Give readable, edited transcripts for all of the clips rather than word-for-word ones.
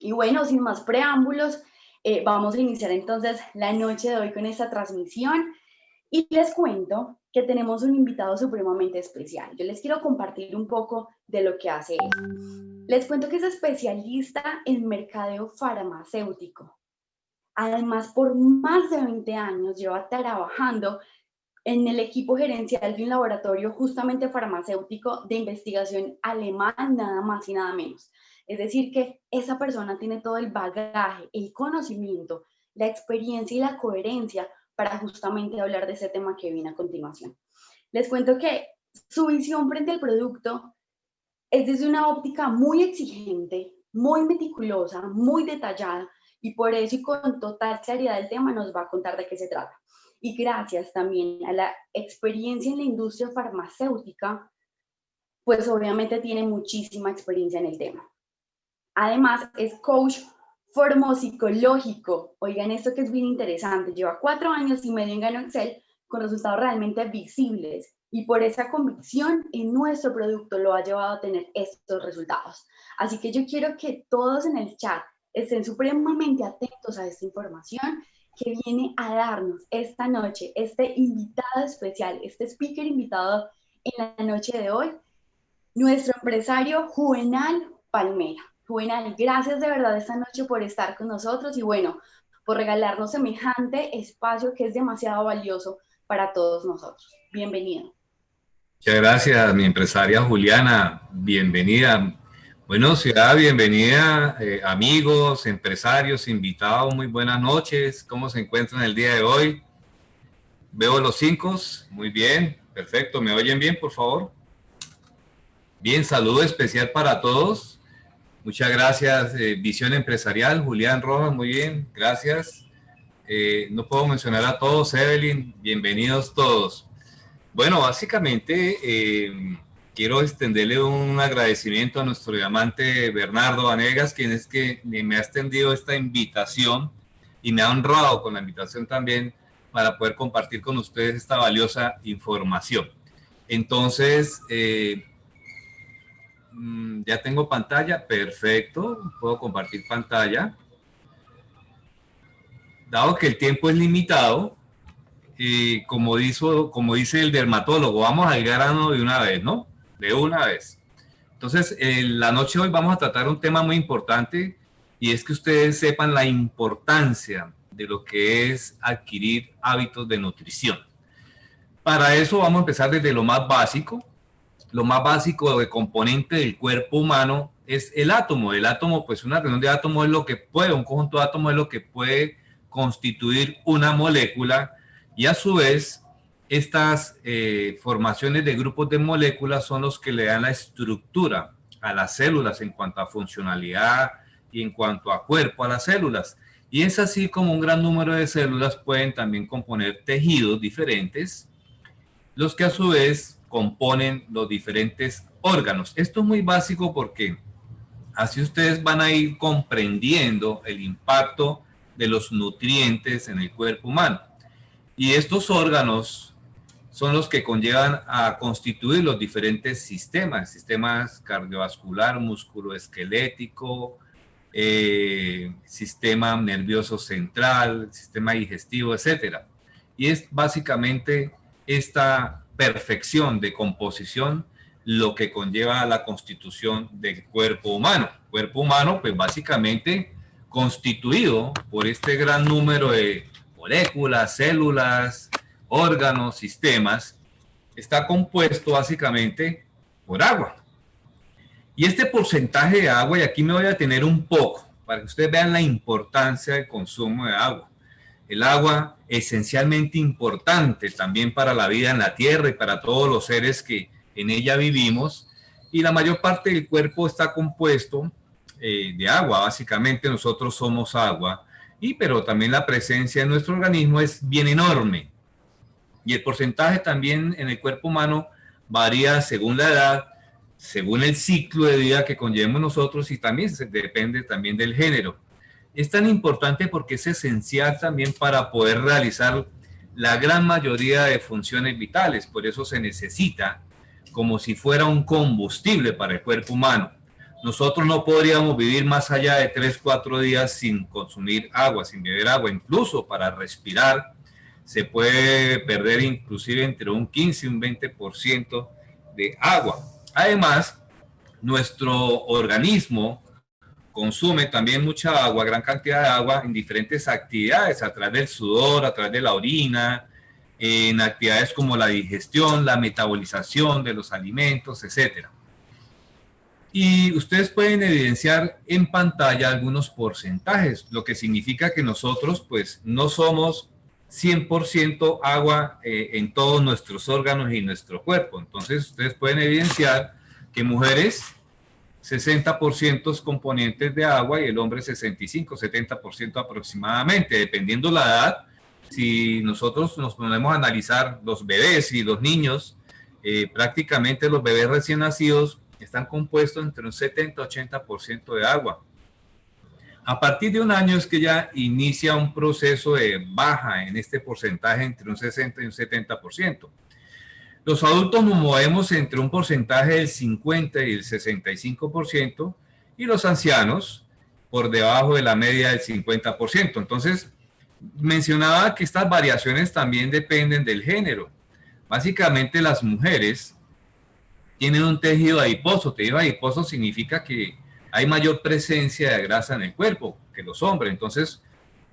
Y bueno, sin más preámbulos, vamos a iniciar entonces la noche de hoy con esta transmisión y les cuento que tenemos un invitado supremamente especial. Yo les quiero compartir un poco de lo que hace él. Les cuento que es especialista en mercadeo farmacéutico. Además, por más de 20 años lleva trabajando en el equipo gerencial de un laboratorio justamente farmacéutico de investigación alemán, nada más y nada menos. Es decir, que esa persona tiene todo el bagaje, el conocimiento, la experiencia y la coherencia para justamente hablar de ese tema que viene a continuación. Les cuento que su visión frente al producto es desde una óptica muy exigente, muy meticulosa, muy detallada, y por eso y con total claridad del tema nos va a contar de qué se trata. Y gracias también a la experiencia en la industria farmacéutica, pues obviamente tiene muchísima experiencia en el tema. Además, es coach formopsicológico. Oigan esto que es bien interesante. Lleva 4 años y medio en Gano Excel con resultados realmente visibles. Y por esa convicción en nuestro producto lo ha llevado a tener estos resultados. Así que yo quiero que todos en el chat estén supremamente atentos a esta información que viene a darnos esta noche, este invitado especial, este speaker invitado en la noche de hoy, nuestro empresario Juvenal Palmera. Juvenal, gracias de verdad esta noche por estar con nosotros y bueno, por regalarnos semejante espacio que es demasiado valioso para todos nosotros. Bienvenido. Muchas gracias, mi empresaria Juliana. Bienvenida. Bueno, ciudad, bienvenida, amigos, empresarios, invitados. Muy buenas noches. ¿Cómo se encuentran el día de hoy? Veo los 5. Muy bien, perfecto. ¿Me oyen bien, por favor? Bien, saludo especial para todos. Muchas gracias, Visión Empresarial, Julián Rojas, muy bien, gracias. No puedo mencionar a todos, Evelyn, bienvenidos todos. Bueno, básicamente quiero extenderle un agradecimiento a nuestro diamante Bernardo Vanegas, quien es que me ha extendido esta invitación y me ha honrado con la invitación también para poder compartir con ustedes esta valiosa información. Entonces, ya tengo pantalla, perfecto, puedo compartir pantalla. Dado que el tiempo es limitado, como dice el dermatólogo, vamos al grano de una vez, ¿no? De una vez. Entonces, la noche de hoy vamos a tratar un tema muy importante y es que ustedes sepan la importancia de lo que es adquirir hábitos de nutrición. Para eso vamos a empezar desde lo más básico. Lo más básico de componente del cuerpo humano es el átomo. El átomo, pues una reunión de átomos es lo que puede, un conjunto de átomos es lo que puede constituir una molécula y a su vez estas formaciones de grupos de moléculas son los que le dan la estructura a las células en cuanto a funcionalidad y en cuanto a cuerpo a las células. Y es así como un gran número de células pueden también componer tejidos diferentes, los que a su vez componen los diferentes órganos. Esto es muy básico porque así ustedes van a ir comprendiendo el impacto de los nutrientes en el cuerpo humano. Y estos órganos son los que conllevan a constituir los diferentes sistemas cardiovascular, musculoesquelético, sistema nervioso central, sistema digestivo, etcétera. Y es básicamente esta perfección de composición lo que conlleva la constitución del cuerpo humano. Cuerpo humano, pues básicamente constituido por este gran número de moléculas, células, órganos, sistemas, está compuesto básicamente por agua. Y este porcentaje de agua, y aquí me voy a detener un poco, para que ustedes vean la importancia del consumo de agua. El agua esencialmente importante también para la vida en la tierra y para todos los seres que en ella vivimos. Y la mayor parte del cuerpo está compuesto de agua. Básicamente nosotros somos agua, pero también la presencia en nuestro organismo es bien enorme. Y el porcentaje también en el cuerpo humano varía según la edad, según el ciclo de vida que conllevemos nosotros y también depende también del género. Es tan importante porque es esencial también para poder realizar la gran mayoría de funciones vitales. Por eso se necesita como si fuera un combustible para el cuerpo humano. nosotros no podríamos vivir más allá de 3, 4 días sin consumir agua, sin beber agua. Incluso para respirar se puede perder inclusive entre un 15 y un 20% de agua. Además, nuestro organismo consume también mucha agua, gran cantidad de agua en diferentes actividades, a través del sudor, a través de la orina, en actividades como la digestión, la metabolización de los alimentos, etcétera. Y ustedes pueden evidenciar en pantalla algunos porcentajes, lo que significa que nosotros pues no somos 100% agua en todos nuestros órganos y nuestro cuerpo. Entonces ustedes pueden evidenciar que mujeres 60% componentes de agua y el hombre 65, 70% aproximadamente, dependiendo la edad. Si nosotros nos ponemos a analizar los bebés y los niños, prácticamente los bebés recién nacidos están compuestos entre un 70-80% de agua. A partir de un año es que ya inicia un proceso de baja en este porcentaje entre un 60 y un 70%. Los adultos nos movemos entre un porcentaje del 50 y el 65% y los ancianos por debajo de la media del 50%. Entonces, mencionaba que estas variaciones también dependen del género. Básicamente las mujeres tienen un tejido adiposo. Tejido adiposo significa que hay mayor presencia de grasa en el cuerpo que los hombres. Entonces,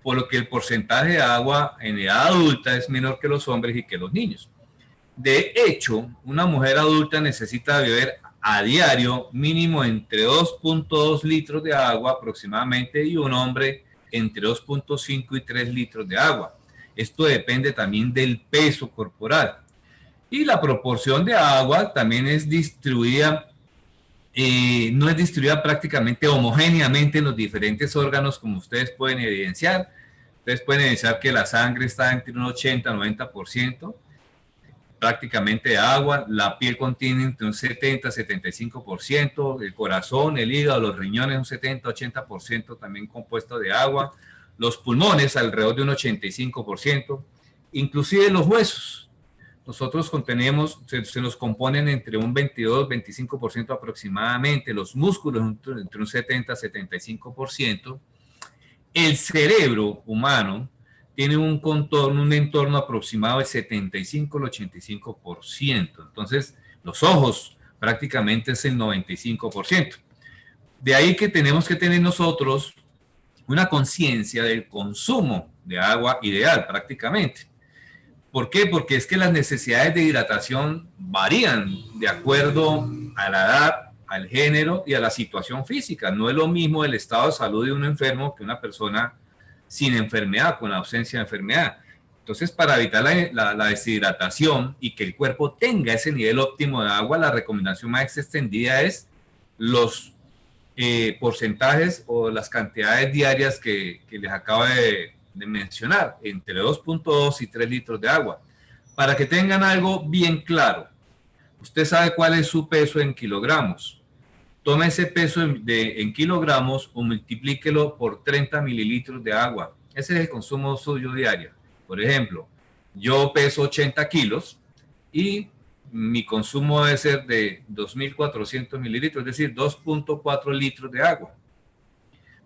por lo que el porcentaje de agua en edad adulta es menor que los hombres y que los niños. De hecho, una mujer adulta necesita beber a diario mínimo entre 2.2 litros de agua aproximadamente y un hombre entre 2.5 y 3 litros de agua. Esto depende también del peso corporal. Y la proporción de agua también es distribuida, no es distribuida prácticamente homogéneamente en los diferentes órganos, como ustedes pueden evidenciar. Ustedes pueden evidenciar que la sangre está entre un 80 y 90% prácticamente de agua, la piel contiene entre un 70-75%, el corazón, el hígado, los riñones un 70-80% también compuesto de agua, los pulmones alrededor de un 85%, inclusive los huesos. Nosotros contenemos, se nos componen entre un 22-25% aproximadamente, los músculos entre un 70-75%, el cerebro humano tiene un contorno, un entorno aproximado del 75 al 85%. Entonces, los ojos prácticamente es el 95%. De ahí que tenemos que tener nosotros una conciencia del consumo de agua ideal prácticamente. ¿Por qué? Porque es que las necesidades de hidratación varían de acuerdo a la edad, al género y a la situación física. No es lo mismo el estado de salud de un enfermo que una persona sin enfermedad, con ausencia de enfermedad. Entonces, para evitar la deshidratación y que el cuerpo tenga ese nivel óptimo de agua, la recomendación más extendida es los porcentajes o las cantidades diarias que les acabo de mencionar, entre 2.2 y 3 litros de agua. Para que tengan algo bien claro, usted sabe cuál es su peso en kilogramos. Tome ese peso en kilogramos o multiplíquelo por 30 mililitros de agua. Ese es el consumo suyo diario. Por ejemplo, yo peso 80 kilos y mi consumo debe ser de 2.400 mililitros, es decir, 2.4 litros de agua.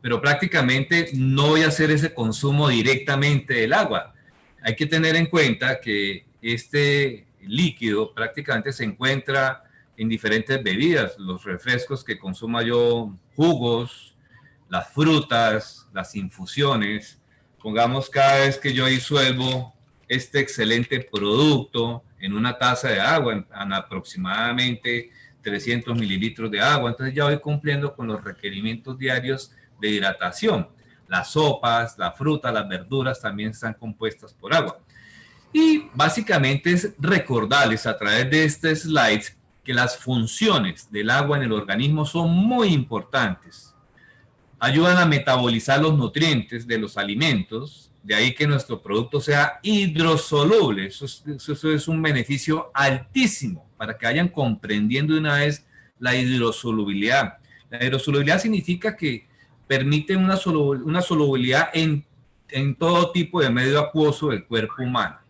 Pero prácticamente no voy a hacer ese consumo directamente del agua. Hay que tener en cuenta que este líquido prácticamente se encuentra en diferentes bebidas, los refrescos que consuma yo, jugos, las frutas, las infusiones. Pongamos cada vez que yo disuelvo este excelente producto en una taza de agua, en aproximadamente 300 mililitros de agua, entonces ya voy cumpliendo con los requerimientos diarios de hidratación. Las sopas, la fruta, las verduras también están compuestas por agua. Y básicamente es recordarles a través de este slide que las funciones del agua en el organismo son muy importantes. Ayudan a metabolizar los nutrientes de los alimentos, de ahí que nuestro producto sea hidrosoluble. Eso es un beneficio altísimo para que vayan comprendiendo de una vez la hidrosolubilidad. La hidrosolubilidad significa que permite una solubilidad en todo tipo de medio acuoso del cuerpo humano.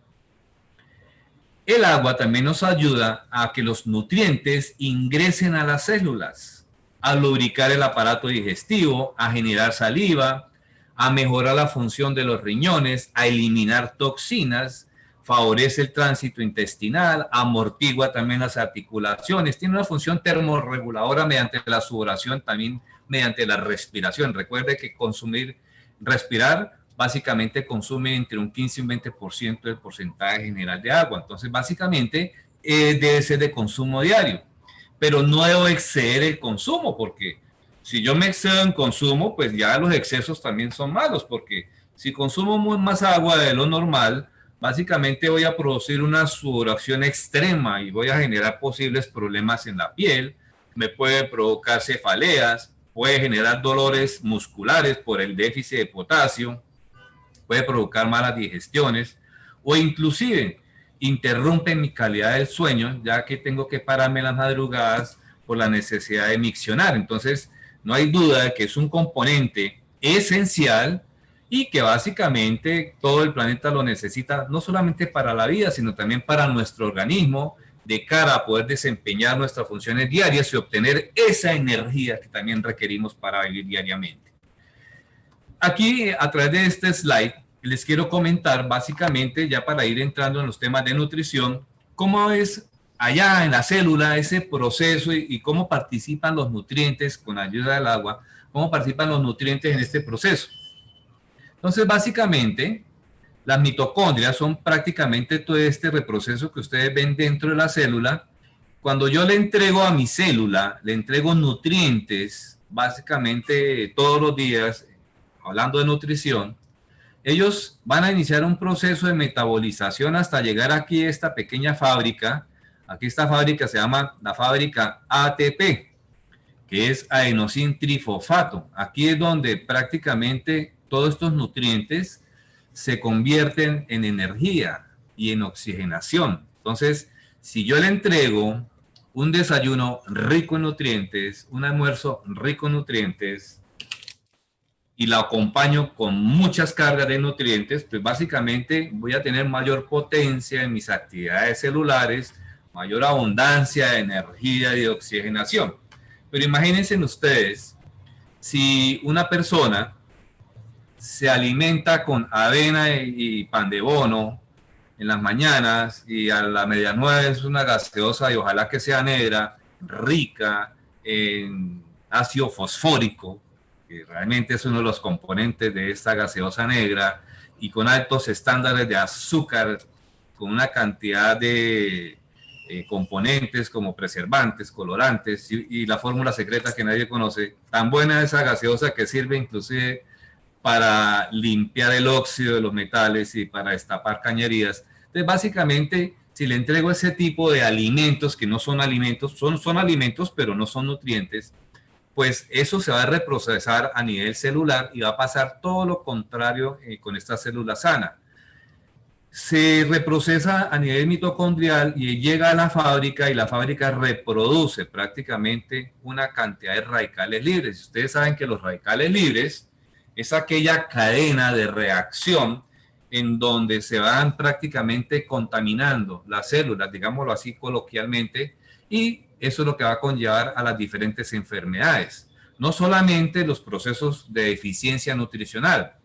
El agua también nos ayuda a que los nutrientes ingresen a las células, a lubricar el aparato digestivo, a generar saliva, a mejorar la función de los riñones, a eliminar toxinas, favorece el tránsito intestinal, amortigua también las articulaciones, tiene una función termorreguladora mediante la sudoración, también mediante la respiración. Recuerde que respirar, básicamente consume entre un 15 y un 20% del porcentaje general de agua. Entonces, básicamente, debe ser de consumo diario. Pero no debo exceder el consumo, porque si yo me excedo en consumo, pues ya los excesos también son malos, porque si consumo más agua de lo normal, básicamente voy a producir una sudoración extrema y voy a generar posibles problemas en la piel, me puede provocar cefaleas, puede generar dolores musculares por el déficit de potasio, puede provocar malas digestiones o inclusive interrumpe mi calidad del sueño, ya que tengo que pararme en las madrugadas por la necesidad de miccionar. Entonces, no hay duda de que es un componente esencial y que básicamente todo el planeta lo necesita, no solamente para la vida, sino también para nuestro organismo, de cara a poder desempeñar nuestras funciones diarias y obtener esa energía que también requerimos para vivir diariamente. Aquí, a través de este slide, les quiero comentar básicamente, ya para ir entrando en los temas de nutrición, cómo es allá en la célula ese proceso y cómo participan los nutrientes con ayuda del agua, cómo participan los nutrientes en este proceso. Entonces, básicamente, las mitocondrias son prácticamente todo este reproceso que ustedes ven dentro de la célula. Cuando yo le entrego a mi célula, le entrego nutrientes, básicamente todos los días, hablando de nutrición, ellos van a iniciar un proceso de metabolización hasta llegar aquí a esta pequeña fábrica. Aquí esta fábrica se llama la fábrica ATP, que es adenosín trifosfato. Aquí es donde prácticamente todos estos nutrientes se convierten en energía y en oxigenación. Entonces, si yo le entrego un desayuno rico en nutrientes, un almuerzo rico en nutrientes, y la acompaño con muchas cargas de nutrientes, pues básicamente voy a tener mayor potencia en mis actividades celulares, mayor abundancia de energía y de oxigenación. Pero imagínense ustedes, si una persona se alimenta con avena y pan de bono en las mañanas y a la medianoche es una gaseosa y ojalá que sea negra, rica en ácido fosfórico, que realmente es uno de los componentes de esta gaseosa negra, y con altos estándares de azúcar, con una cantidad de componentes como preservantes, colorantes y la fórmula secreta que nadie conoce, tan buena esa gaseosa que sirve inclusive para limpiar el óxido de los metales y para destapar cañerías. Entonces, básicamente, si le entrego ese tipo de alimentos, que no son alimentos, son alimentos, pero no son nutrientes, pues eso se va a reprocesar a nivel celular y va a pasar todo lo contrario con esta célula sana. Se reprocesa a nivel mitocondrial y llega a la fábrica y la fábrica reproduce prácticamente una cantidad de radicales libres. Ustedes saben que los radicales libres es aquella cadena de reacción en donde se van prácticamente contaminando las células, digámoslo así coloquialmente, y eso es lo que va a conllevar a las diferentes enfermedades. No solamente los procesos de deficiencia nutricional,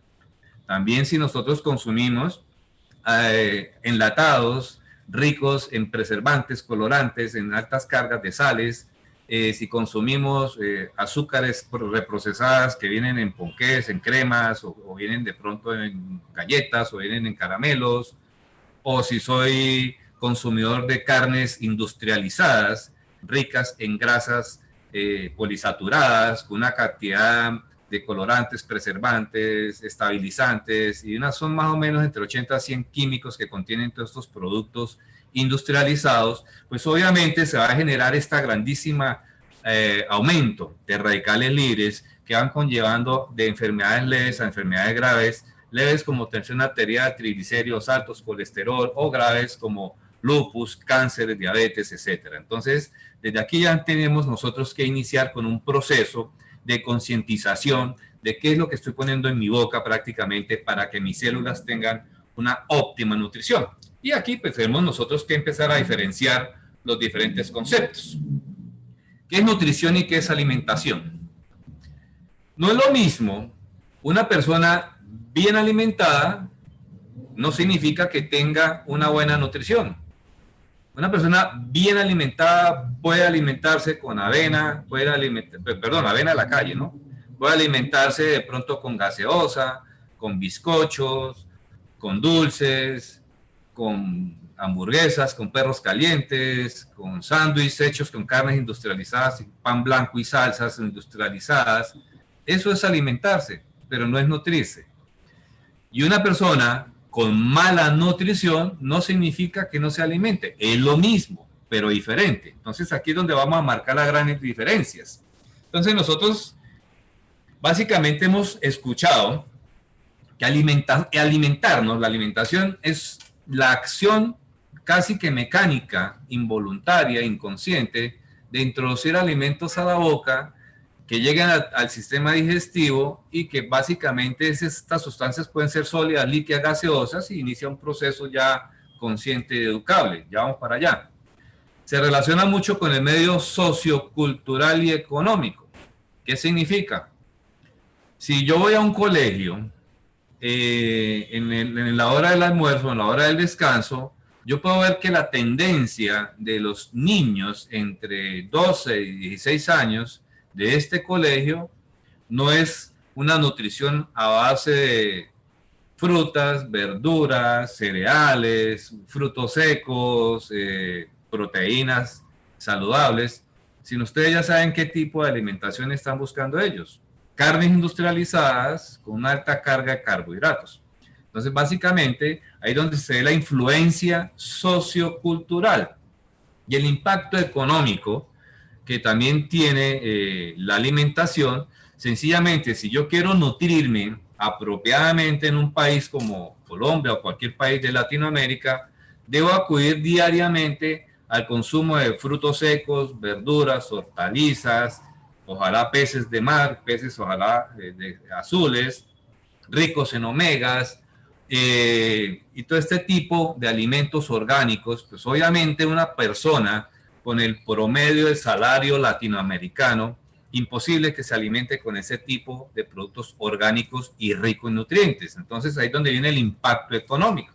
también si nosotros consumimos enlatados ricos en preservantes, colorantes, en altas cargas de sales, si consumimos azúcares reprocesadas que vienen en ponqués, en cremas, o vienen de pronto en galletas, o vienen en caramelos, o si soy consumidor de carnes industrializadas, ricas en grasas polisaturadas, con una cantidad de colorantes, preservantes, estabilizantes, y son más o menos entre 80 a 100 químicos que contienen todos estos productos industrializados, pues obviamente se va a generar esta grandísima aumento de radicales libres que van conllevando de enfermedades leves a enfermedades graves, leves como tensión arterial, triglicéridos altos, colesterol, o graves como lupus, cáncer, diabetes, etcétera. Entonces, desde aquí ya tenemos nosotros que iniciar con un proceso de concientización de qué es lo que estoy poniendo en mi boca prácticamente para que mis células tengan una óptima nutrición. Y aquí pues tenemos nosotros que empezar a diferenciar los diferentes conceptos. ¿Qué es nutrición y qué es alimentación? No es lo mismo una persona bien alimentada, no significa que tenga una buena nutrición. Una persona bien alimentada puede alimentarse con avena, avena a la calle, ¿no? Puede alimentarse de pronto con gaseosa, con bizcochos, con dulces, con hamburguesas, con perros calientes, con sándwiches hechos con carnes industrializadas, pan blanco y salsas industrializadas. Eso es alimentarse, pero no es nutrirse. Y una persona con mala nutrición no significa que no se alimente. Es lo mismo, pero diferente. Entonces aquí es donde vamos a marcar las grandes diferencias. Entonces nosotros básicamente hemos escuchado que alimentarnos, la alimentación es la acción casi que mecánica, involuntaria, inconsciente, de introducir alimentos a la boca que lleguen al sistema digestivo y que básicamente estas sustancias pueden ser sólidas, líquidas, gaseosas y inicia un proceso ya consciente y educable. Ya vamos para allá. Se relaciona mucho con el medio sociocultural y económico. ¿Qué significa? Si yo voy a un colegio, en la hora del almuerzo, en la hora del descanso, yo puedo ver que la tendencia de los niños entre 12 y 16 años de este colegio no es una nutrición a base de frutas, verduras, cereales, frutos secos, proteínas saludables, sino ustedes ya saben qué tipo de alimentación están buscando ellos. Carnes industrializadas con una alta carga de carbohidratos. Entonces, básicamente, ahí es donde se ve la influencia sociocultural y el impacto económico que también tiene la alimentación. Sencillamente, si yo quiero nutrirme apropiadamente en un país como Colombia o cualquier país de Latinoamérica, debo acudir diariamente al consumo de frutos secos, verduras, hortalizas, ojalá peces de mar, peces ojalá de azules, ricos en omegas, y todo este tipo de alimentos orgánicos. Pues obviamente una persona con el promedio del salario latinoamericano, imposible que se alimente con ese tipo de productos orgánicos y ricos en nutrientes. Entonces ahí es donde viene el impacto económico.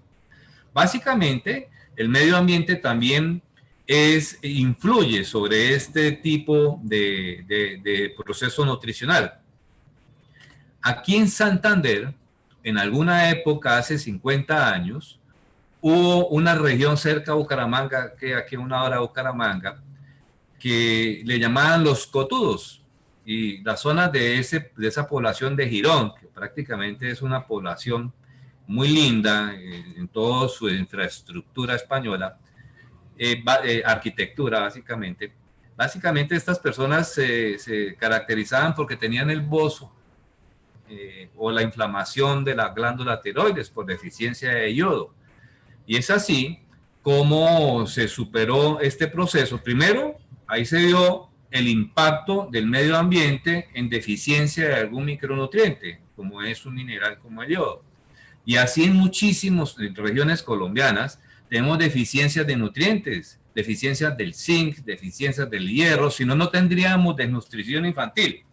Básicamente, el medio ambiente también influye sobre este tipo de proceso nutricional. Aquí en Santander, en alguna época, hace 50 años, hubo una región cerca de Bucaramanga, que aquí a una hora de Bucaramanga, que le llamaban los cotudos. Y la zona de esa población de Girón, que prácticamente es una población muy linda en toda su infraestructura española, arquitectura básicamente. Básicamente estas personas se caracterizaban porque tenían el bozo o la inflamación de la glándula tiroides por deficiencia de yodo. Y es así como se superó este proceso. Primero, ahí se dio el impacto del medio ambiente en deficiencia de algún micronutriente, como es un mineral como el yodo. Y así en muchísimas regiones colombianas tenemos deficiencias de nutrientes, deficiencias del zinc, deficiencias del hierro, si no, no tendríamos desnutrición infantil.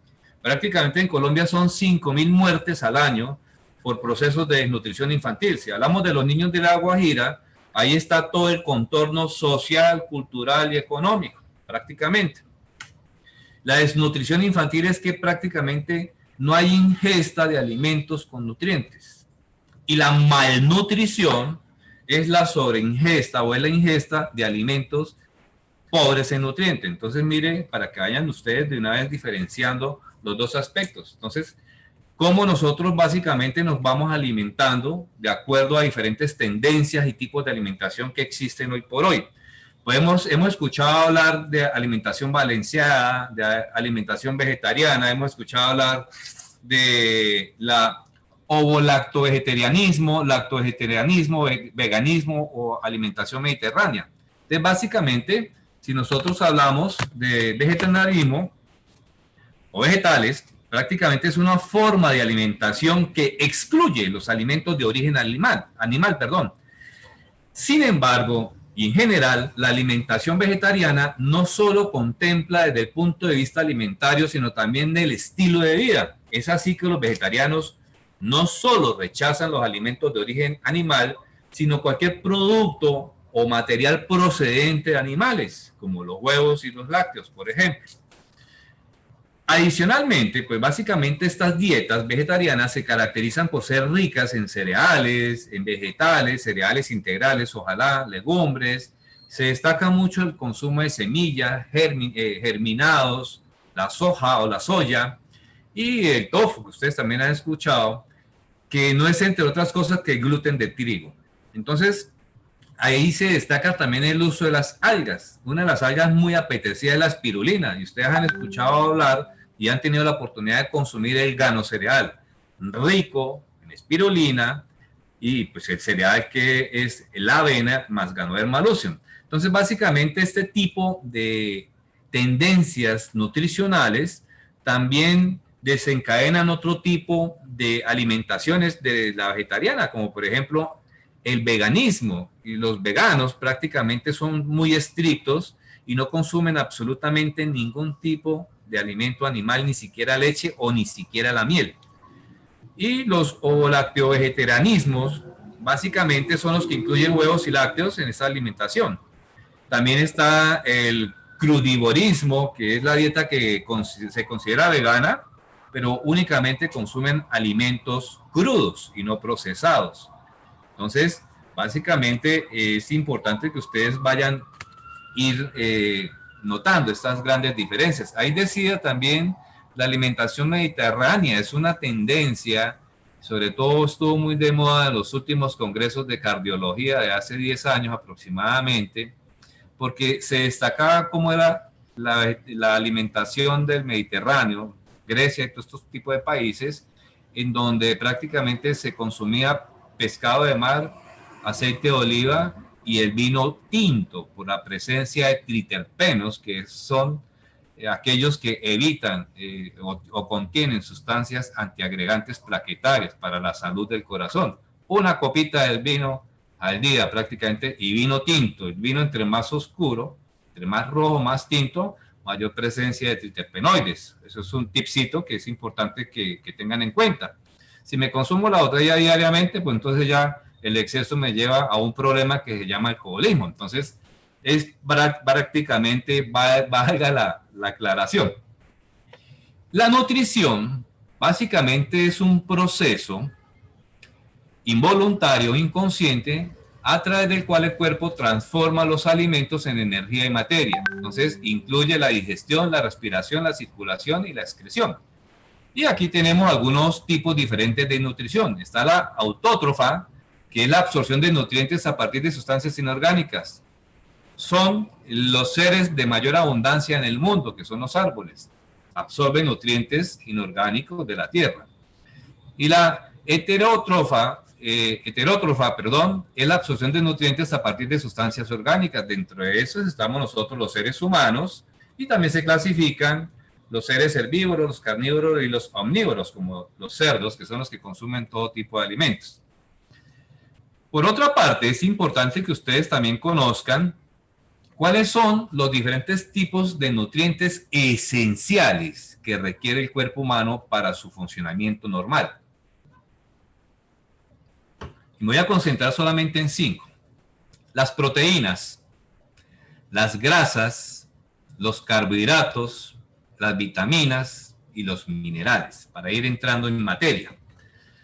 Prácticamente en Colombia son 5.000 muertes al año por procesos de desnutrición infantil. Si hablamos de los niños de La Guajira, ahí está todo el contorno social, cultural y económico, prácticamente. La desnutrición infantil es que prácticamente no hay ingesta de alimentos con nutrientes. Y la malnutrición es la sobreingesta o es la ingesta de alimentos pobres en nutrientes. Entonces, mire, para que vayan ustedes de una vez diferenciando los dos aspectos. Entonces, cómo nosotros básicamente nos vamos alimentando de acuerdo a diferentes tendencias y tipos de alimentación que existen hoy por hoy. Hemos escuchado hablar de alimentación balanceada, de alimentación vegetariana, hemos escuchado hablar de la ovo-lacto-vegetarianismo, veganismo o alimentación mediterránea. Entonces, básicamente, si nosotros hablamos de vegetarianismo o vegetales, prácticamente es una forma de alimentación que excluye los alimentos de origen animal. Sin embargo, Y en general, la alimentación vegetariana no solo contempla desde el punto de vista alimentario, sino también del estilo de vida. Es así que los vegetarianos no solo rechazan los alimentos de origen animal, sino cualquier producto o material procedente de animales, como los huevos y los lácteos, por ejemplo. Adicionalmente, pues básicamente estas dietas vegetarianas se caracterizan por ser ricas en cereales, en vegetales, cereales integrales, ojalá, legumbres. Se destaca mucho el consumo de semillas, germinados, la soja o la soya y el tofu, que ustedes también han escuchado, que no es entre otras cosas que el gluten de trigo. Entonces, ahí se destaca también el uso de las algas. Una de las algas muy apetecida es la espirulina, y ustedes han escuchado hablar y han tenido la oportunidad de consumir el grano cereal, rico en espirulina, y pues el cereal que es la avena más Ganoderma lucium. Entonces, básicamente este tipo de tendencias nutricionales también desencadenan otro tipo de alimentaciones de la vegetariana, como por ejemplo el veganismo, y los veganos prácticamente son muy estrictos y no consumen absolutamente ningún tipo de alimento animal, ni siquiera leche o ni siquiera la miel. Y los ovolactio-vegetarianismos básicamente son los que incluyen huevos y lácteos en esta alimentación. También está el crudivorismo, que es la dieta que se considera vegana, pero únicamente consumen alimentos crudos y no procesados. Entonces, básicamente es importante que ustedes vayan a ir notando estas grandes diferencias. Ahí decía también la alimentación mediterránea, es una tendencia, sobre todo estuvo muy de moda en los últimos congresos de cardiología de hace 10 años aproximadamente, porque se destacaba cómo era la alimentación del Mediterráneo, Grecia y todos estos tipos de países, en donde prácticamente se consumía pescado de mar, aceite de oliva y el vino tinto, por la presencia de triterpenos, que son aquellos que evitan o contienen sustancias antiagregantes plaquetarias para la salud del corazón. Una copita del vino al día prácticamente, y vino tinto. El vino entre más oscuro, entre más rojo, más tinto, mayor presencia de triterpenoides. Eso es un tipcito que es importante que tengan en cuenta. Si me consumo la botella diariamente, pues entonces ya el exceso me lleva a un problema que se llama alcoholismo. Entonces, es prácticamente, valga la aclaración. La nutrición básicamente es un proceso involuntario, inconsciente, a través del cual el cuerpo transforma los alimentos en energía y materia. Entonces, incluye la digestión, la respiración, la circulación y la excreción. Y aquí tenemos algunos tipos diferentes de nutrición. Está la autótrofa, que es la absorción de nutrientes a partir de sustancias inorgánicas. Son los seres de mayor abundancia en el mundo, que son los árboles. Absorben nutrientes inorgánicos de la tierra. Y la heterótrofa, es la absorción de nutrientes a partir de sustancias orgánicas. Dentro de eso estamos nosotros, los seres humanos, y también se clasifican los seres herbívoros, los carnívoros y los omnívoros, como los cerdos, que son los que consumen todo tipo de alimentos. Por otra parte, es importante que ustedes también conozcan cuáles son los diferentes tipos de nutrientes esenciales que requiere el cuerpo humano para su funcionamiento normal. Me voy a concentrar solamente en 5. Las proteínas, las grasas, los carbohidratos, las vitaminas y los minerales, para ir entrando en materia.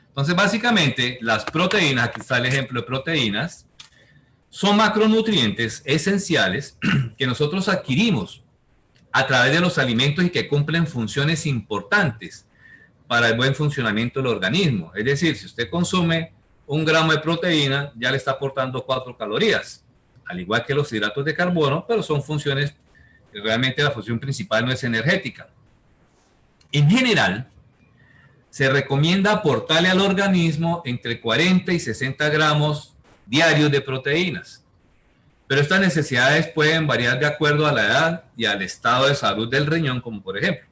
Entonces, básicamente, las proteínas, aquí está el ejemplo de proteínas, son macronutrientes esenciales que nosotros adquirimos a través de los alimentos y que cumplen funciones importantes para el buen funcionamiento del organismo. Es decir, si usted consume 1 gramo de proteína, ya le está aportando 4 calorías, al igual que los hidratos de carbono, pero son funciones, realmente la función principal no es energética. En general, se recomienda aportarle al organismo entre 40 y 60 gramos diarios de proteínas, pero estas necesidades pueden variar de acuerdo a la edad y al estado de salud del riñón, como por ejemplo,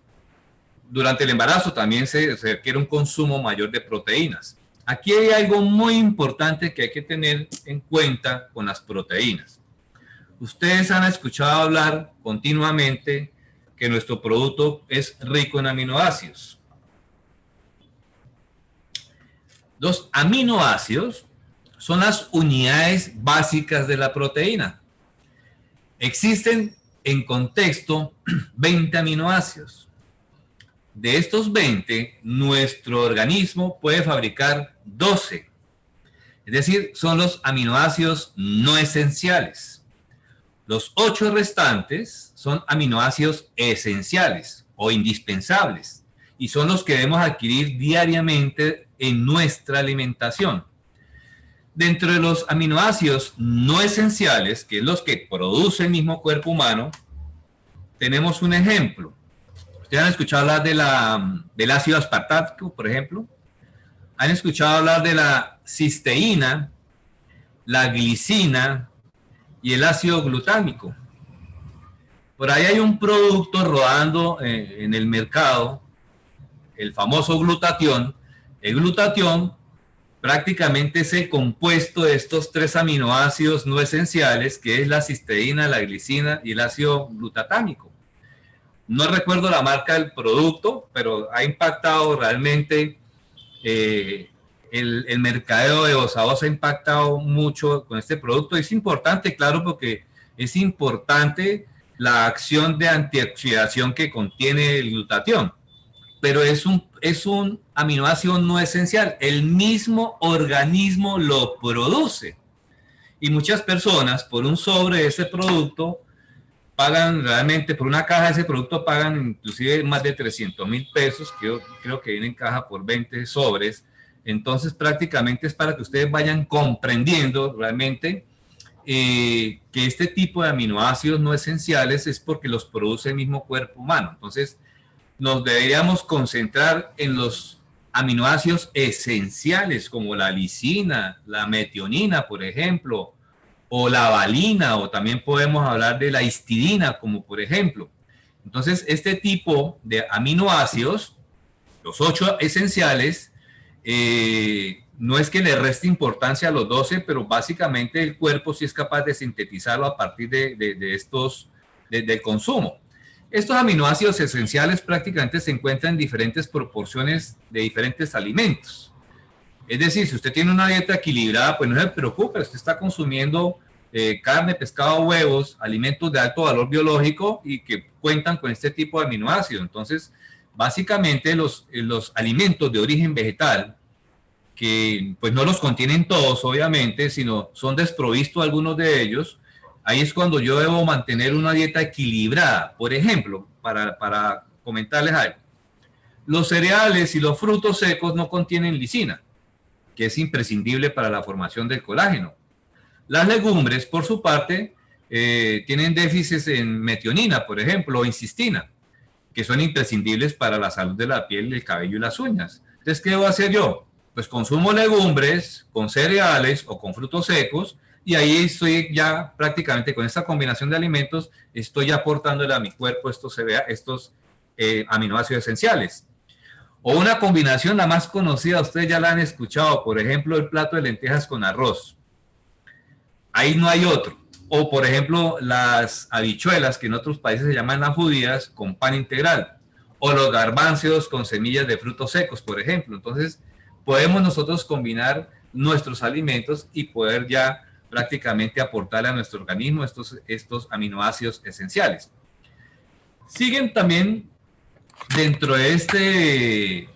durante el embarazo también se requiere un consumo mayor de proteínas. Aquí hay algo muy importante que hay que tener en cuenta con las proteínas. Ustedes han escuchado hablar continuamente que nuestro producto es rico en aminoácidos. Los aminoácidos son las unidades básicas de la proteína. Existen en contexto 20 aminoácidos. De estos 20, nuestro organismo puede fabricar 12. Es decir, son los aminoácidos no esenciales. Los 8 restantes son aminoácidos esenciales o indispensables y son los que debemos adquirir diariamente en nuestra alimentación. Dentro de los aminoácidos no esenciales, que es los que produce el mismo cuerpo humano, tenemos un ejemplo. ¿Ustedes han escuchado hablar del ácido aspartático, por ejemplo? ¿Han escuchado hablar de la cisteína, la glicina y el ácido glutámico? Por ahí hay un producto rodando en el mercado, el famoso glutatión. El glutatión prácticamente es el compuesto de estos 3 aminoácidos no esenciales, que es la cisteína, la glicina y el ácido glutatámico. No recuerdo la marca del producto, pero ha impactado realmente el mercadeo de voz a voz, ha impactado mucho con este producto. Es importante, claro, porque es importante la acción de antioxidación que contiene el glutatión, pero es un aminoácido no esencial. El mismo organismo lo produce. Y muchas personas, por un sobre de ese producto, pagan realmente, por una caja de ese producto, pagan inclusive más de 300,000 pesos, que yo creo que viene en caja por 20 sobres. Entonces, prácticamente es para que ustedes vayan comprendiendo realmente que este tipo de aminoácidos no esenciales es porque los produce el mismo cuerpo humano. Entonces, nos deberíamos concentrar en los aminoácidos esenciales, como la lisina, la metionina, por ejemplo, o la valina, o también podemos hablar de la histidina, como por ejemplo. Entonces, este tipo de aminoácidos, los 8 esenciales, no es que le reste importancia a los 12, pero básicamente el cuerpo sí es capaz de sintetizarlo a partir de estos, del consumo. Estos aminoácidos esenciales prácticamente se encuentran en diferentes proporciones de diferentes alimentos. Es decir, si usted tiene una dieta equilibrada, pues no se preocupe, usted está consumiendo carne, pescado, huevos, alimentos de alto valor biológico y que cuentan con este tipo de aminoácidos. Entonces, básicamente los alimentos de origen vegetal, que pues no los contienen todos, obviamente, sino son desprovistos algunos de ellos, ahí es cuando yo debo mantener una dieta equilibrada. Por ejemplo, para comentarles algo, los cereales y los frutos secos no contienen lisina, que es imprescindible para la formación del colágeno. Las legumbres, por su parte, tienen déficits en metionina, por ejemplo, o en cistina, que son imprescindibles para la salud de la piel, el cabello y las uñas. Entonces, ¿qué debo hacer yo? Pues consumo legumbres con cereales o con frutos secos, y ahí estoy ya prácticamente con esta combinación de alimentos, estoy aportándole a mi cuerpo estos aminoácidos esenciales. O una combinación, la más conocida, ustedes ya la han escuchado, por ejemplo, el plato de lentejas con arroz. Ahí no hay otro. O, por ejemplo, las habichuelas, que en otros países se llaman las judías, con pan integral. O los garbanzos con semillas de frutos secos, por ejemplo. Entonces, podemos nosotros combinar nuestros alimentos y poder ya prácticamente aportarle a nuestro organismo estos aminoácidos esenciales. Siguen también dentro de este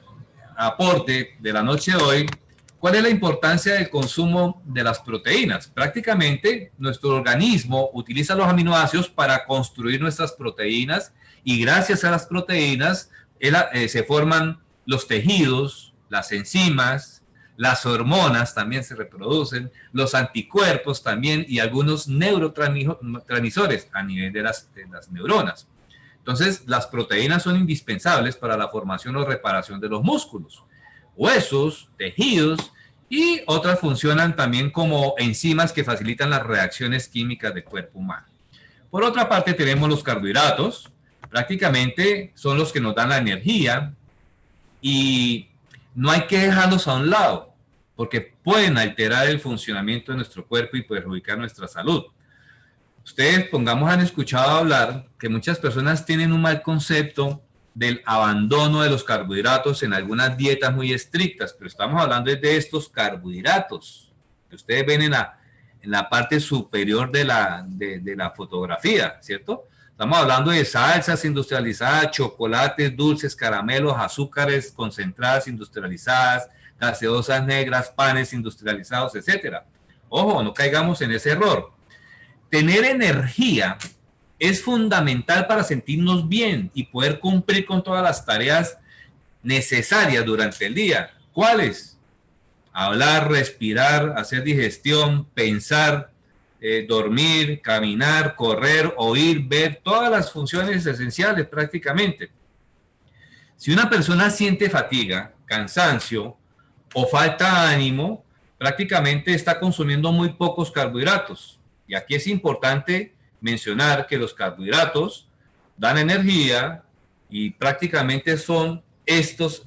aporte de la noche de hoy, ¿cuál es la importancia del consumo de las proteínas? Prácticamente nuestro organismo utiliza los aminoácidos para construir nuestras proteínas y gracias a las proteínas se forman los tejidos, las enzimas, las hormonas también se reproducen, los anticuerpos también y algunos neurotransmisores a nivel de las neuronas. Entonces, las proteínas son indispensables para la formación o reparación de los músculos, huesos, tejidos, y otras funcionan también como enzimas que facilitan las reacciones químicas del cuerpo humano. Por otra parte, tenemos los carbohidratos, prácticamente son los que nos dan la energía y no hay que dejarlos a un lado, porque pueden alterar el funcionamiento de nuestro cuerpo y perjudicar nuestra salud. Ustedes, pongamos, han escuchado hablar que muchas personas tienen un mal concepto del abandono de los carbohidratos en algunas dietas muy estrictas, pero estamos hablando de estos carbohidratos que ustedes ven en la parte superior de la fotografía, ¿cierto? Estamos hablando de salsas industrializadas, chocolates, dulces, caramelos, azúcares concentradas industrializadas, gaseosas negras, panes industrializados, etcétera. Ojo, no caigamos en ese error. Tener energía es fundamental para sentirnos bien y poder cumplir con todas las tareas necesarias durante el día. ¿Cuáles? Hablar, respirar, hacer digestión, pensar, dormir, caminar, correr, oír, ver, todas las funciones esenciales prácticamente. Si una persona siente fatiga, cansancio o falta de ánimo, prácticamente está consumiendo muy pocos carbohidratos. Y aquí es importante mencionar que los carbohidratos dan energía y prácticamente son estos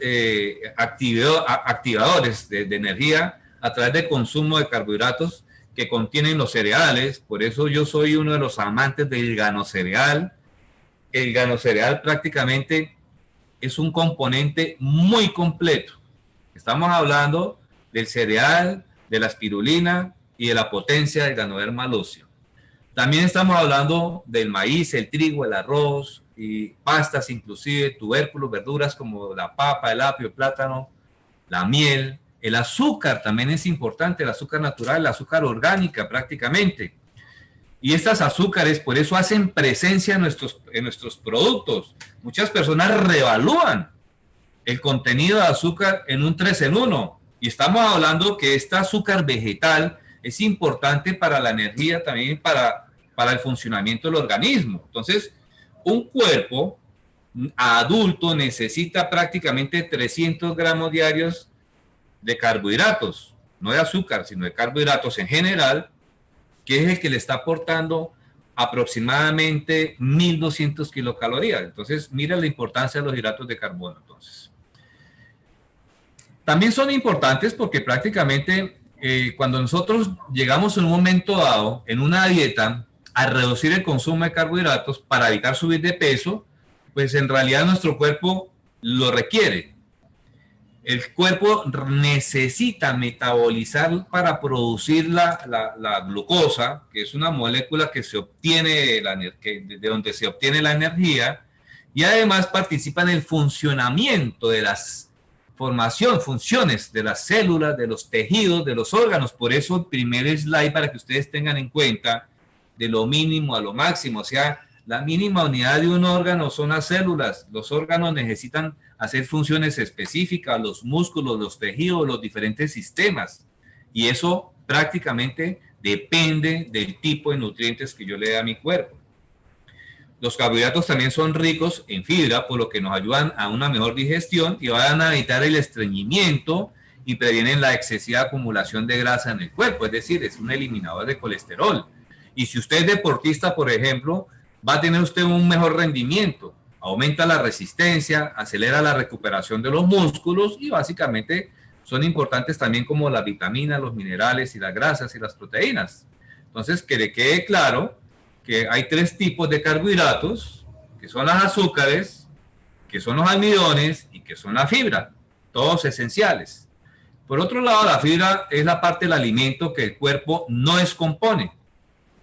activadores de energía a través del consumo de carbohidratos que contienen los cereales. Por eso yo soy uno de los amantes del ganocereal. El ganocereal prácticamente es un componente muy completo. Estamos hablando del cereal, de la espirulina y de la potencia del ganoderma lúceo. También estamos hablando del maíz, el trigo, el arroz y pastas, inclusive tubérculos, verduras como la papa, el apio, el plátano, la miel. El azúcar también es importante, el azúcar natural, el azúcar orgánica prácticamente. Y estas azúcares por eso hacen presencia en nuestros productos. Muchas personas revalúan el contenido de azúcar en un 3 en 1. Y estamos hablando que este azúcar vegetal es importante para la energía, también para el funcionamiento del organismo. Entonces, un cuerpo adulto necesita prácticamente 300 gramos diarios de carbohidratos, no de azúcar, sino de carbohidratos en general, que es el que le está aportando aproximadamente 1.200 kilocalorías. Entonces, mira la importancia de los hidratos de carbono. Entonces, también son importantes porque prácticamente cuando nosotros llegamos en un momento dado, en una dieta, a reducir el consumo de carbohidratos para evitar subir de peso, pues en realidad nuestro cuerpo lo requiere. El cuerpo necesita metabolizar para producir la glucosa, que es una molécula que se obtiene de donde se obtiene la energía, y además participa en el funcionamiento de las funciones de las células, de los tejidos, de los órganos. Por eso el primer slide para que ustedes tengan en cuenta de lo mínimo a lo máximo, o sea, la mínima unidad de un órgano son las células. Los órganos necesitan hacer funciones específicas, los músculos, los tejidos, los diferentes sistemas. Y eso prácticamente depende del tipo de nutrientes que yo le dé a mi cuerpo. Los carbohidratos también son ricos en fibra, por lo que nos ayudan a una mejor digestión y van a evitar el estreñimiento y previenen la excesiva acumulación de grasa en el cuerpo. Es decir, es un eliminador de colesterol. Y si usted es deportista, por ejemplo, va a tener usted un mejor rendimiento. Aumenta la resistencia, acelera la recuperación de los músculos y básicamente son importantes también como las vitaminas, los minerales y las grasas y las proteínas. Entonces, que le quede claro que hay 3 tipos de carbohidratos, que son las azúcares, que son los almidones y que son la fibra, todos esenciales. Por otro lado, la fibra es la parte del alimento que el cuerpo no descompone.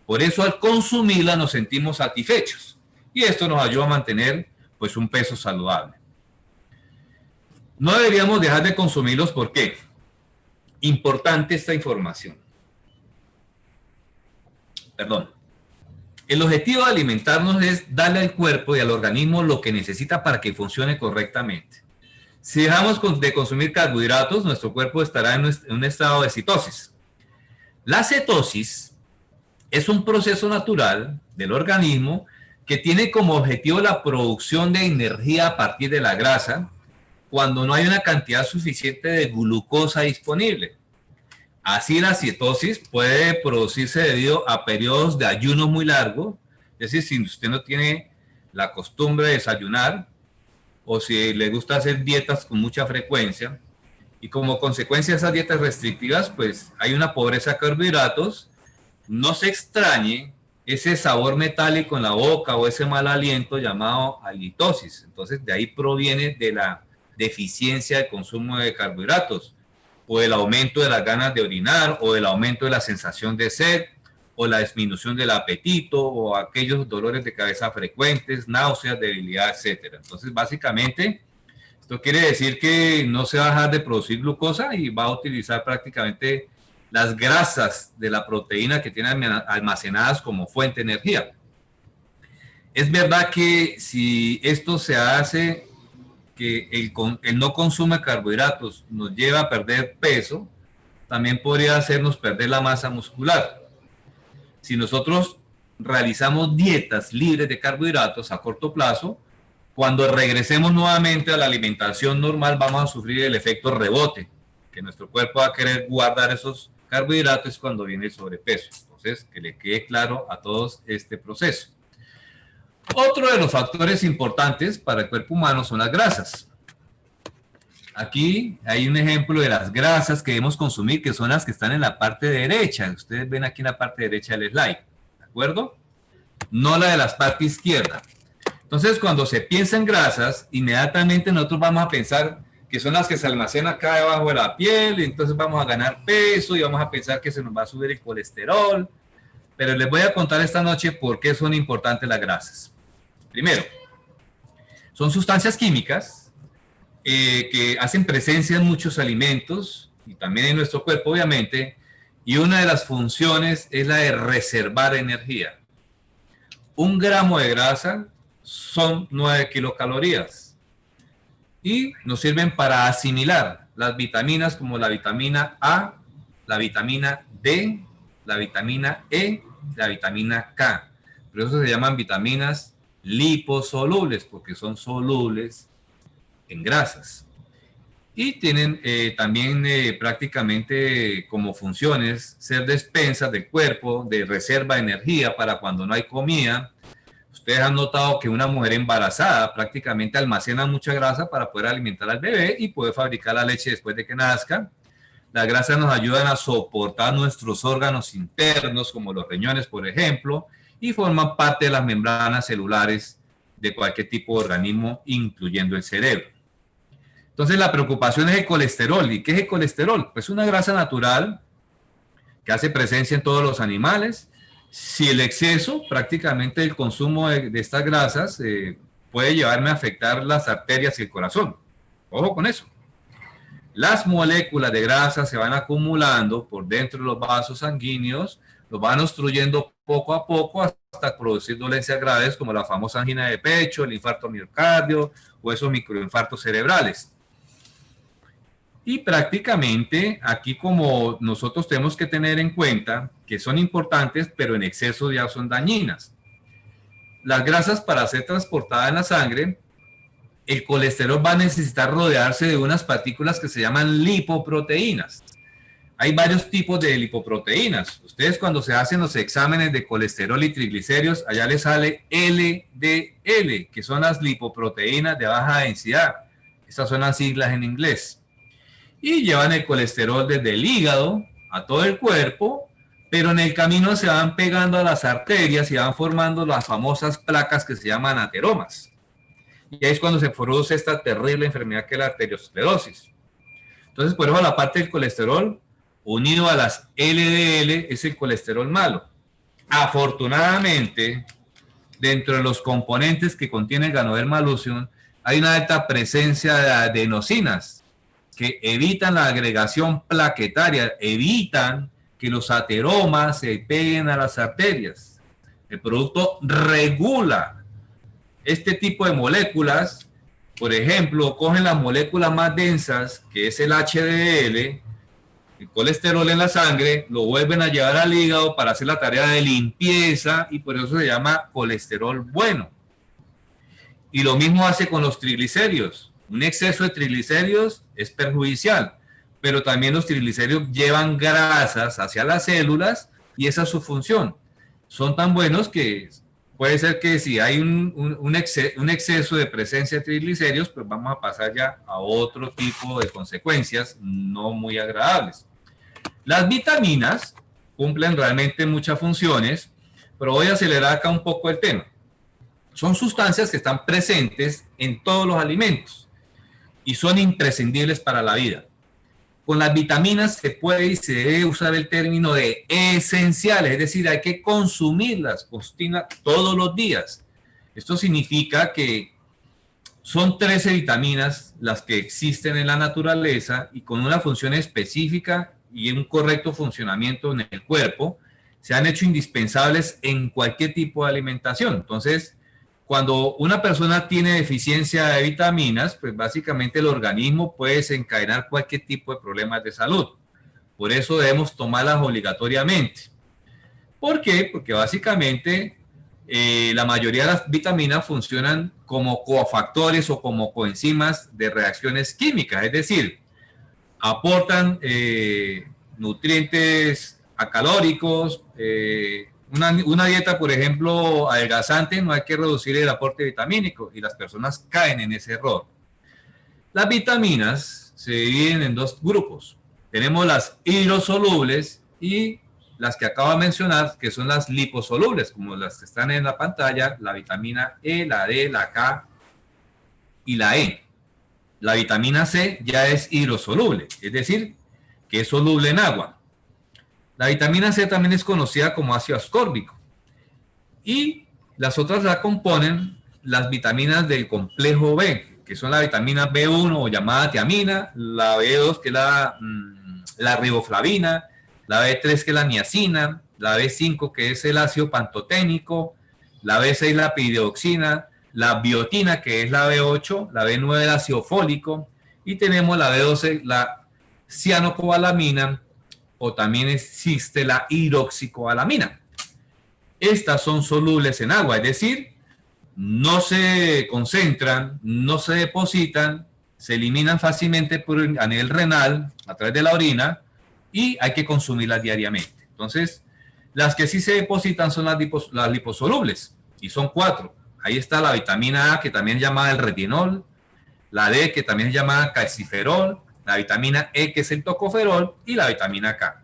Por eso al consumirla nos sentimos satisfechos y esto nos ayuda a mantener pues un peso saludable. No deberíamos dejar de consumirlos porque importante esta información. El objetivo de alimentarnos es darle al cuerpo y al organismo lo que necesita para que funcione correctamente. Si dejamos de consumir carbohidratos, nuestro cuerpo estará en un estado de cetosis. La cetosis es un proceso natural del organismo que tiene como objetivo la producción de energía a partir de la grasa cuando no hay una cantidad suficiente de glucosa disponible. Así la cetosis puede producirse debido a periodos de ayuno muy largos, es decir, si usted no tiene la costumbre de desayunar o si le gusta hacer dietas con mucha frecuencia y como consecuencia de esas dietas restrictivas, pues hay una pobreza de carbohidratos. No se extrañe ese sabor metálico en la boca o ese mal aliento llamado halitosis. Entonces, de ahí proviene de la deficiencia de consumo de carbohidratos, o el aumento de las ganas de orinar, o el aumento de la sensación de sed, o la disminución del apetito, o aquellos dolores de cabeza frecuentes, náuseas, debilidad, etcétera. Entonces, básicamente, esto quiere decir que no se va a dejar de producir glucosa y va a utilizar prácticamente las grasas de la proteína que tienen almacenadas como fuente de energía. Es verdad que si esto se hace, que el no consumo de carbohidratos nos lleva a perder peso, también podría hacernos perder la masa muscular. Si nosotros realizamos dietas libres de carbohidratos a corto plazo, cuando regresemos nuevamente a la alimentación normal vamos a sufrir el efecto rebote, que nuestro cuerpo va a querer guardar esos carbohidratos cuando viene el sobrepeso. Entonces, que le quede claro a todos este proceso. Otro de los factores importantes para el cuerpo humano son las grasas. Aquí hay un ejemplo de las grasas que debemos consumir, que son las que están en la parte derecha. Ustedes ven aquí en la parte derecha del slide, ¿de acuerdo? No la de la parte izquierda. Entonces, cuando se piensa en grasas, inmediatamente nosotros vamos a pensar que son las que se almacenan acá debajo de la piel, y entonces vamos a ganar peso y vamos a pensar que se nos va a subir el colesterol. Pero les voy a contar esta noche por qué son importantes las grasas. Primero, son sustancias químicas que hacen presencia en muchos alimentos y también en nuestro cuerpo, obviamente, y una de las funciones es la de reservar energía. 1 gramo de grasa son 9 kilocalorías y nos sirven para asimilar las vitaminas como la vitamina A, la vitamina D, la vitamina E, la vitamina K. Por eso se llaman vitaminas liposolubles, porque son solubles en grasas. Y tienen también prácticamente como funciones ser despensas del cuerpo, de reserva de energía para cuando no hay comida. Ustedes han notado que una mujer embarazada prácticamente almacena mucha grasa para poder alimentar al bebé y poder fabricar la leche después de que nazca. Las grasas nos ayudan a soportar nuestros órganos internos, como los riñones, por ejemplo, y forman parte de las membranas celulares de cualquier tipo de organismo, incluyendo el cerebro. Entonces, la preocupación es el colesterol. ¿Y qué es el colesterol? Pues una grasa natural que hace presencia en todos los animales. Si el exceso, prácticamente el consumo de estas grasas, puede llevarme a afectar las arterias y el corazón. Ojo con eso. Las moléculas de grasa se van acumulando por dentro de los vasos sanguíneos, los van obstruyendo poco a poco hasta producir dolencias graves como la famosa angina de pecho, el infarto miocardio o esos microinfartos cerebrales. Y prácticamente aquí, como nosotros tenemos que tener en cuenta que son importantes, pero en exceso ya son dañinas. Las grasas, para ser transportadas en la sangre, el colesterol va a necesitar rodearse de unas partículas que se llaman lipoproteínas. Hay varios tipos de lipoproteínas. Ustedes, cuando se hacen los exámenes de colesterol y triglicéridos, allá les sale LDL, que son las lipoproteínas de baja densidad. Estas son las siglas en inglés. Y llevan el colesterol desde el hígado a todo el cuerpo, pero en el camino se van pegando a las arterias y van formando las famosas placas que se llaman ateromas. Y ahí es cuando se produce esta terrible enfermedad que es la arteriosclerosis. Entonces, por eso la parte del colesterol unido a las LDL es el colesterol malo. Afortunadamente, dentro de los componentes que contiene el Ganoderma lucidum, hay una alta presencia de adenosinas que evitan la agregación plaquetaria, evitan que los ateromas se peguen a las arterias. El producto regula este tipo de moléculas. Por ejemplo, cogen las moléculas más densas, que es el HDL, el colesterol en la sangre, lo vuelven a llevar al hígado para hacer la tarea de limpieza y por eso se llama colesterol bueno. Y lo mismo hace con los triglicéridos. Un exceso de triglicéridos es perjudicial, pero también los triglicéridos llevan grasas hacia las células y esa es su función. Son tan buenos que puede ser que si hay un exceso de presencia de triglicéridos, pues vamos a pasar ya a otro tipo de consecuencias no muy agradables. Las vitaminas cumplen realmente muchas funciones, pero voy a acelerar acá un poco el tema. Son sustancias que están presentes en todos los alimentos y son imprescindibles para la vida. Con las vitaminas se puede y se debe usar el término de esenciales, es decir, hay que consumirlas todos los días. Esto significa que son 13 vitaminas las que existen en la naturaleza y con una función específica y un correcto funcionamiento en el cuerpo, se han hecho indispensables en cualquier tipo de alimentación. Entonces, cuando una persona tiene deficiencia de vitaminas, pues básicamente el organismo puede desencadenar cualquier tipo de problemas de salud. Por eso debemos tomarlas obligatoriamente. ¿Por qué? Porque básicamente la mayoría de las vitaminas funcionan como cofactores o como coenzimas de reacciones químicas, es decir, aportan nutrientes acalóricos. Una dieta, por ejemplo, adelgazante, no hay que reducir el aporte vitamínico y las personas caen en ese error. Las vitaminas se dividen en dos grupos. Tenemos las hidrosolubles y las que acabo de mencionar, que son las liposolubles, como las que están en la pantalla, la vitamina E, la D, la K y la E. La vitamina C ya es hidrosoluble, es decir, que es soluble en agua. La vitamina C también es conocida como ácido ascórbico. Y las otras la componen las vitaminas del complejo B, que son la vitamina B1 o llamada tiamina, la B2 que es la riboflavina, la B3 que es la niacina, la B5 que es el ácido pantoténico, la B6 la piridoxina, la biotina que es la B8, la B9 el ácido fólico y tenemos la B12 la cianocobalamina o también existe la hidroxicobalamina. Estas son solubles en agua, es decir, no se concentran, no se depositan, se eliminan fácilmente a nivel renal, a través de la orina, y hay que consumirlas diariamente. Entonces, las que sí se depositan son las liposolubles, y son 4. Ahí está la vitamina A, que también es llamada el retinol, la D, que también es llamada calciferol, la vitamina E, que es el tocoferol, y la vitamina K.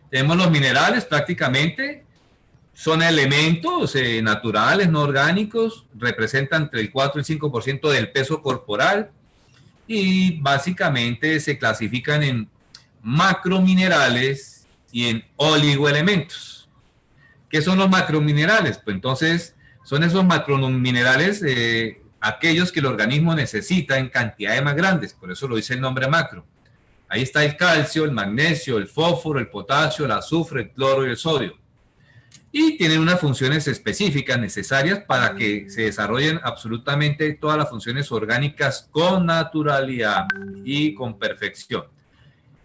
Tenemos los minerales prácticamente, son elementos naturales, no orgánicos, representan entre el 4 y el 5% del peso corporal y básicamente se clasifican en macrominerales y en oligoelementos. ¿Qué son los macrominerales? Pues entonces son esos macrominerales, aquellos que el organismo necesita en cantidades más grandes, por eso lo dice el nombre macro. Ahí está el calcio, el magnesio, el fósforo, el potasio, el azufre, el cloro y el sodio. Y tienen unas funciones específicas necesarias para que se desarrollen absolutamente todas las funciones orgánicas con naturalidad y con perfección.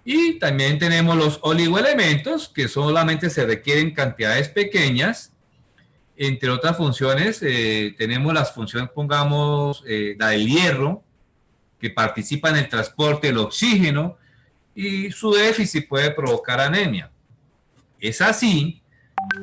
Y también tenemos los oligoelementos, que solamente se requieren cantidades pequeñas. Entre otras funciones, tenemos las funciones, pongamos, la del hierro, que participa en el transporte del oxígeno, y su déficit puede provocar anemia. Es así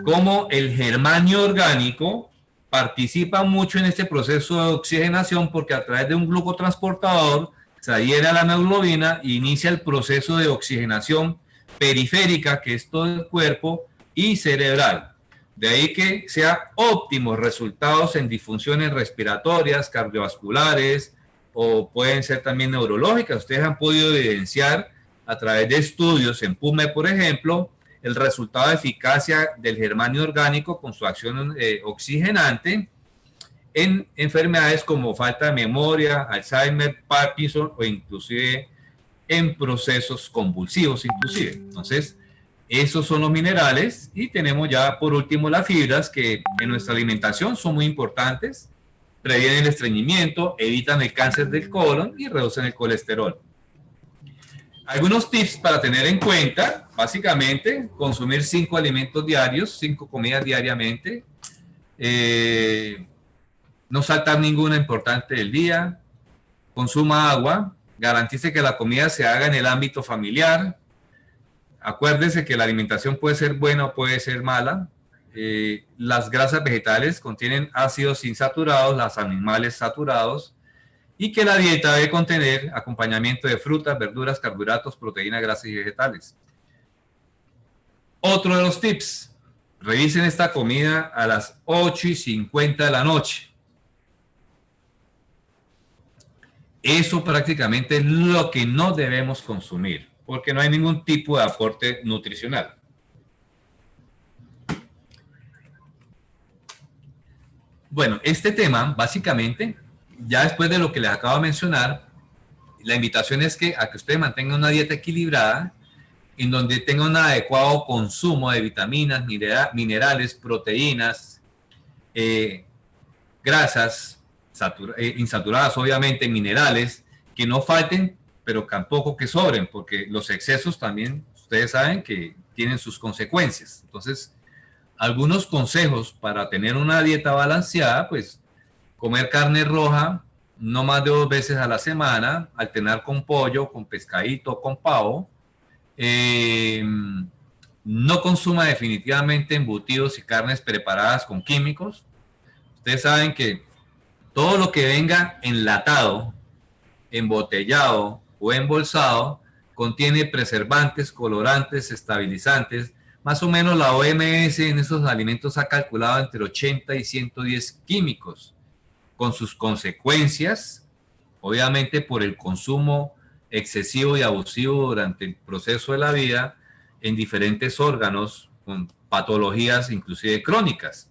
como el germanio orgánico participa mucho en este proceso de oxigenación porque a través de un glucotransportador se adhiere a la hemoglobina e inicia el proceso de oxigenación periférica, que es todo el cuerpo, y cerebral. De ahí que sea óptimos resultados en disfunciones respiratorias, cardiovasculares o pueden ser también neurológicas. Ustedes han podido evidenciar a través de estudios en PubMed, por ejemplo, el resultado de eficacia del germanio orgánico con su acción oxigenante en enfermedades como falta de memoria, Alzheimer, Parkinson o inclusive en procesos convulsivos inclusive. Entonces, esos son los minerales y tenemos ya por último las fibras que en nuestra alimentación son muy importantes, previenen el estreñimiento, evitan el cáncer del colon y reducen el colesterol. Algunos tips para tener en cuenta, básicamente, consumir 5 alimentos diarios, 5 comidas diariamente, no saltar ninguna importante del día, consuma agua, garantice que la comida se haga en el ámbito familiar, acuérdese que la alimentación puede ser buena o puede ser mala, las grasas vegetales contienen ácidos insaturados, las animales saturados, y que la dieta debe contener acompañamiento de frutas, verduras, carbohidratos, proteínas, grasas y vegetales. Otro de los tips, revisen esta comida a las 8:50 de la noche. Eso prácticamente es lo que no debemos consumir, porque no hay ningún tipo de aporte nutricional. Bueno, este tema, básicamente, ya después de lo que les acabo de mencionar, la invitación es a que ustedes mantengan una dieta equilibrada, en donde tengan un adecuado consumo de vitaminas, minerales, proteínas, grasas, insaturadas, obviamente, minerales, que no falten, pero tampoco que sobren, porque los excesos también, ustedes saben que tienen sus consecuencias. Entonces, algunos consejos para tener una dieta balanceada, pues comer carne roja no más de 2 veces a la semana, alternar con pollo, con pescadito, con pavo. No consuma definitivamente embutidos y carnes preparadas con químicos. Ustedes saben que todo lo que venga enlatado, embotellado o embolsado contiene preservantes, colorantes, estabilizantes. Más o menos la OMS en esos alimentos ha calculado entre 80 y 110 químicos, con sus consecuencias, obviamente por el consumo excesivo y abusivo durante el proceso de la vida en diferentes órganos, con patologías inclusive crónicas.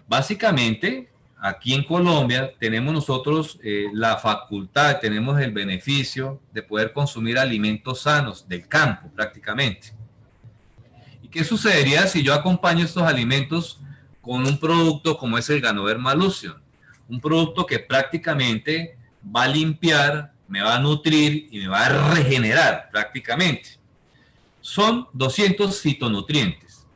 Básicamente, aquí en Colombia tenemos nosotros la facultad, tenemos el beneficio de poder consumir alimentos sanos del campo prácticamente. ¿Y qué sucedería si yo acompaño estos alimentos con un producto como es el Ganoderma Lucium? Un producto que prácticamente va a limpiar, me va a nutrir y me va a regenerar prácticamente. Son 200 fitonutrientes.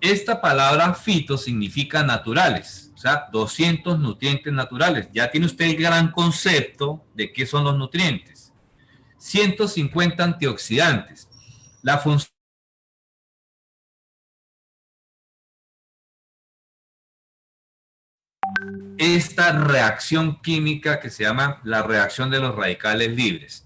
Esta palabra fito significa naturales, o sea, 200 nutrientes naturales. Ya tiene usted el gran concepto de qué son los nutrientes. 150 antioxidantes. La función esta reacción química que se llama la reacción de los radicales libres.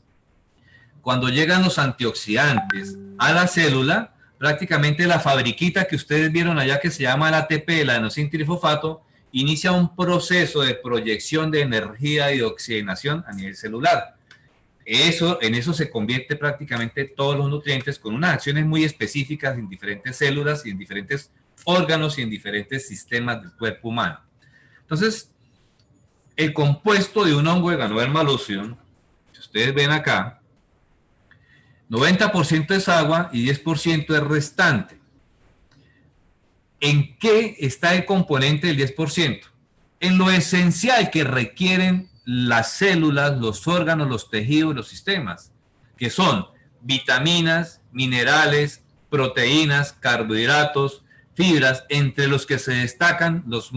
Cuando llegan los antioxidantes a la célula, prácticamente la fabriquita que ustedes vieron allá que se llama el ATP, el adenosintrifosfato, inicia un proceso de proyección de energía y de oxigenación a nivel celular. En eso se convierte prácticamente todos los nutrientes con unas acciones muy específicas en diferentes células y en diferentes órganos y en diferentes sistemas del cuerpo humano. Entonces, el compuesto de un hongo de Ganoderma lucium, si ustedes ven acá, 90% es agua y 10% es restante. ¿En qué está el componente del 10%? En lo esencial que requieren las células, los órganos, los tejidos, los sistemas, que son vitaminas, minerales, proteínas, carbohidratos, fibras, entre los que se destacan los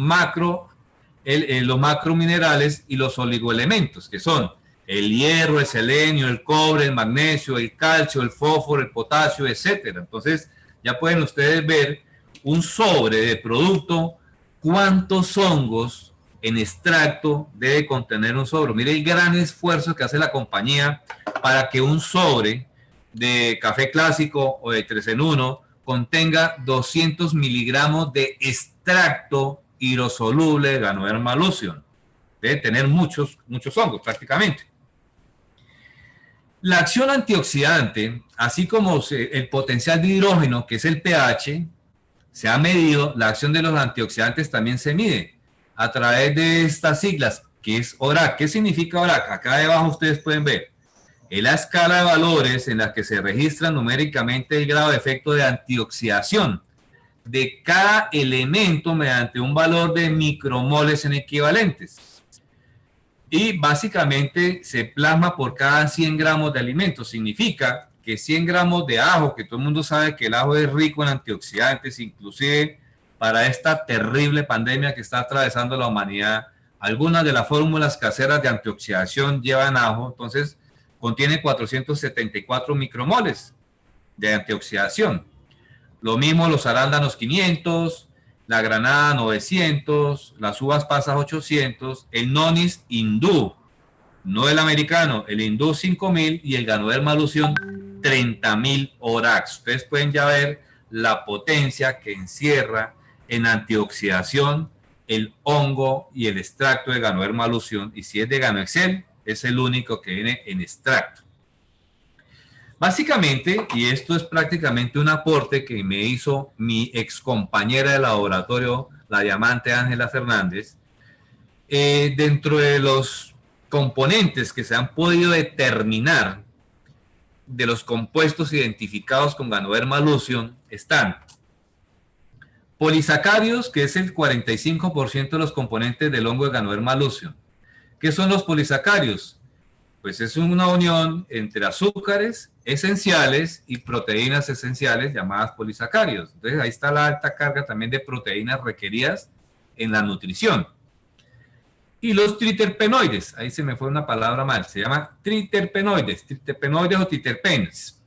macrominerales y los oligoelementos, que son el hierro, el selenio, el cobre, el magnesio, el calcio, el fósforo, el potasio, etcétera. Entonces, ya pueden ustedes ver un sobre de producto, cuántos hongos en extracto debe contener un sobre. Mire el gran esfuerzo que hace la compañía para que un sobre de café clásico o de 3 en 1 contenga 200 miligramos de extracto hidrosoluble de Ganoderma lucium. Debe tener muchos hongos prácticamente. La acción antioxidante, así como el potencial de hidrógeno, que es el pH, se ha medido. La acción de los antioxidantes también se mide a través de estas siglas, que es ORAC. ¿Qué significa ORAC? Acá debajo ustedes pueden ver. Es la escala de valores en la que se registra numéricamente el grado de efecto de antioxidación de cada elemento mediante un valor de micromoles en equivalentes. Y básicamente se plasma por cada 100 gramos de alimento. Significa que 100 gramos de ajo, que todo el mundo sabe que el ajo es rico en antioxidantes, inclusive para esta terrible pandemia que está atravesando la humanidad, algunas de las fórmulas caseras de antioxidación llevan ajo, entonces contiene 474 micromoles de antioxidación. Lo mismo los arándanos 500, la granada 900, las uvas pasas 800, el nonis hindú, no el americano, el hindú 5000 y el Ganoderma lucium 30.000 ORACs. Ustedes pueden ya ver la potencia que encierra en antioxidación el hongo y el extracto de Ganoderma lucium, y si es de Ganoexcel, es el único que viene en extracto. Básicamente, y esto es prácticamente un aporte que me hizo mi ex compañera de laboratorio, la diamante Ángela Fernández, dentro de los componentes que se han podido determinar de los compuestos identificados con Ganoderma lucium están polisacáridos, que es el 45% de los componentes del hongo de Ganoderma lucium. ¿Qué son los polisacáridos? Pues es una unión entre azúcares esenciales y proteínas esenciales llamadas polisacáridos. Entonces ahí está la alta carga también de proteínas requeridas en la nutrición. Y los triterpenoides, ahí se me fue una palabra mal, se llama triterpenoides o triterpenes.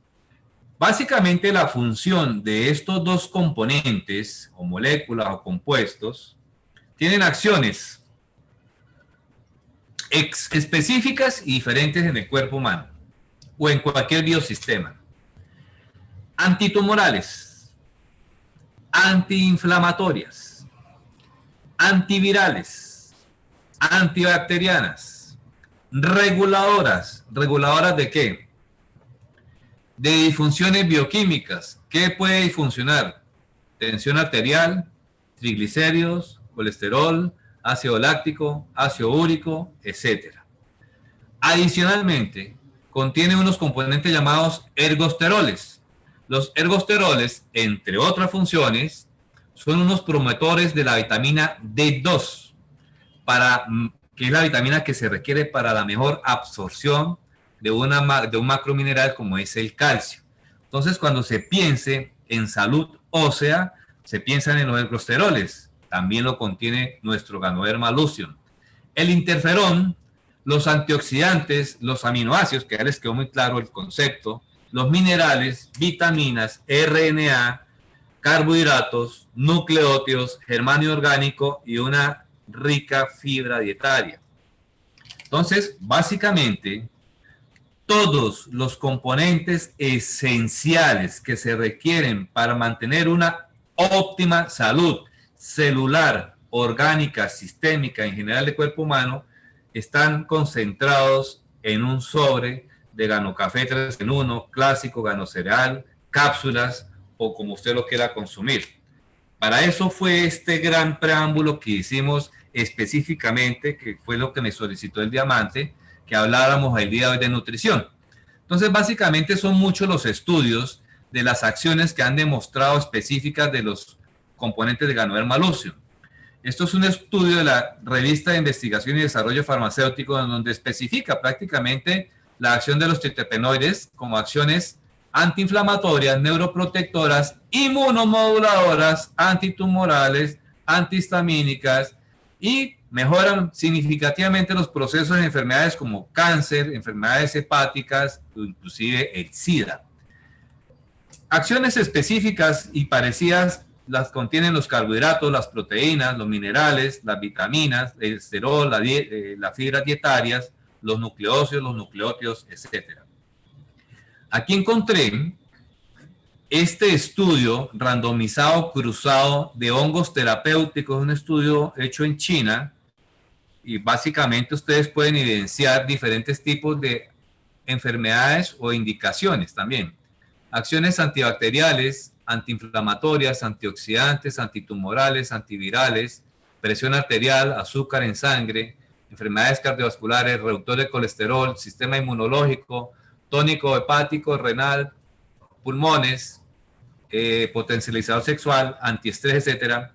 Básicamente la función de estos dos componentes o moléculas o compuestos tienen acciones específicas y diferentes en el cuerpo humano o en cualquier biosistema. Antitumorales, antiinflamatorias, antivirales, antibacterianas, reguladoras. ¿Reguladoras de qué? De disfunciones bioquímicas. ¿Qué puede disfuncionar? Tensión arterial, triglicéridos, colesterol, ácido láctico, ácido úrico, etc. Adicionalmente, contiene unos componentes llamados ergosteroles. Los ergosteroles, entre otras funciones, son unos promotores de la vitamina D2, que es la vitamina que se requiere para la mejor absorción de un macromineral como es el calcio. Entonces, cuando se piense en salud ósea, se piensan en los ergosteroles. También lo contiene nuestro Ganoderma lucium. El interferón, los antioxidantes, los aminoácidos, que ya les quedó muy claro el concepto, los minerales, vitaminas, RNA, carbohidratos, nucleótidos, germanio orgánico y una rica fibra dietaria. Entonces, básicamente, todos los componentes esenciales que se requieren para mantener una óptima salud celular, orgánica, sistémica, en general del cuerpo humano, están concentrados en un sobre de Ganocafé 3 en 1, clásico, Ganocereal, cápsulas o como usted lo quiera consumir. Para eso fue este gran preámbulo que hicimos específicamente, que fue lo que me solicitó el diamante, que habláramos el día de hoy de nutrición. Entonces, básicamente son muchos los estudios de las acciones que han demostrado específicas de los componentes de Ganoderma lucium. Esto es un estudio de la Revista de Investigación y Desarrollo Farmacéutico, en donde especifica prácticamente la acción de los triterpenoides como acciones antiinflamatorias, neuroprotectoras, inmunomoduladoras, antitumorales, antihistamínicas y mejoran significativamente los procesos de enfermedades como cáncer, enfermedades hepáticas, inclusive el SIDA. Acciones específicas y parecidas las contienen los carbohidratos, las proteínas, los minerales, las vitaminas, el esterol, las fibras dietarias, los nucleócidos, los nucleótidos, etc. Aquí encontré este estudio randomizado cruzado de hongos terapéuticos, un estudio hecho en China, y básicamente ustedes pueden evidenciar diferentes tipos de enfermedades o indicaciones también. Acciones antibacteriales, antiinflamatorias, antioxidantes, antitumorales, antivirales, presión arterial, azúcar en sangre, enfermedades cardiovasculares, reductor de colesterol, sistema inmunológico, tónico hepático, renal, pulmones, potencializador sexual, antiestrés, etc.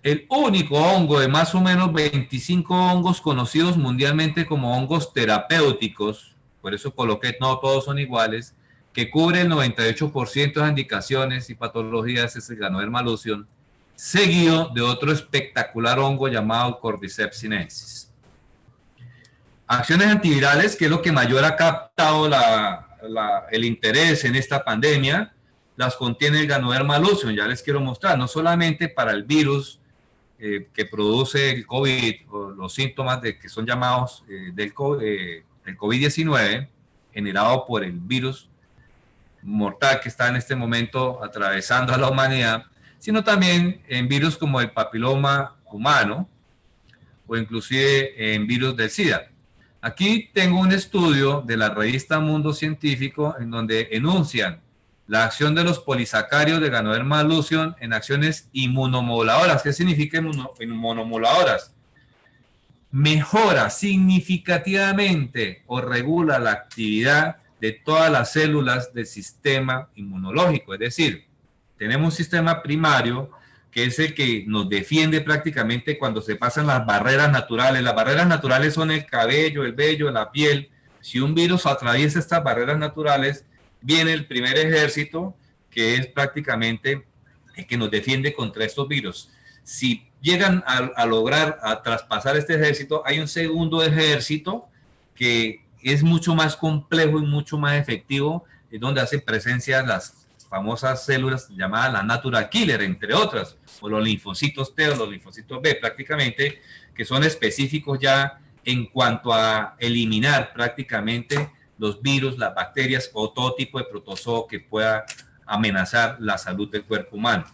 El único hongo de más o menos 25 hongos conocidos mundialmente como hongos terapéuticos, por eso coloqué no todos son iguales, que cubre el 98% de las indicaciones y patologías, es el Ganoderma lucium, seguido de otro espectacular hongo llamado Cordyceps sinensis. Acciones antivirales, que es lo que mayor ha captado el interés en esta pandemia, las contiene el Ganoderma lucium. Ya les quiero mostrar, no solamente para el virus que produce el COVID, o los síntomas que son llamados del COVID-19, generado por el virus mortal que está en este momento atravesando a la humanidad, sino también en virus como el papiloma humano o inclusive en virus del SIDA. Aquí tengo un estudio de la revista Mundo Científico en donde enuncian la acción de los polisacáridos de Ganoderma lucium en acciones inmunomoduladoras. ¿Qué significa inmunomoduladoras? Mejora significativamente o regula la actividad de todas las células del sistema inmunológico. Es decir, tenemos un sistema primario que es el que nos defiende prácticamente cuando se pasan las barreras naturales. Las barreras naturales son el cabello, el vello, la piel. Si un virus atraviesa estas barreras naturales, viene el primer ejército, que es prácticamente el que nos defiende contra estos virus. Si llegan a lograr a traspasar este ejército, hay un segundo ejército que es mucho más complejo y mucho más efectivo, es donde hacen presencia las famosas células llamadas la natural killer, entre otras, o los linfocitos T o los linfocitos B prácticamente, que son específicos ya en cuanto a eliminar prácticamente los virus, las bacterias o todo tipo de protozoo que pueda amenazar la salud del cuerpo humano.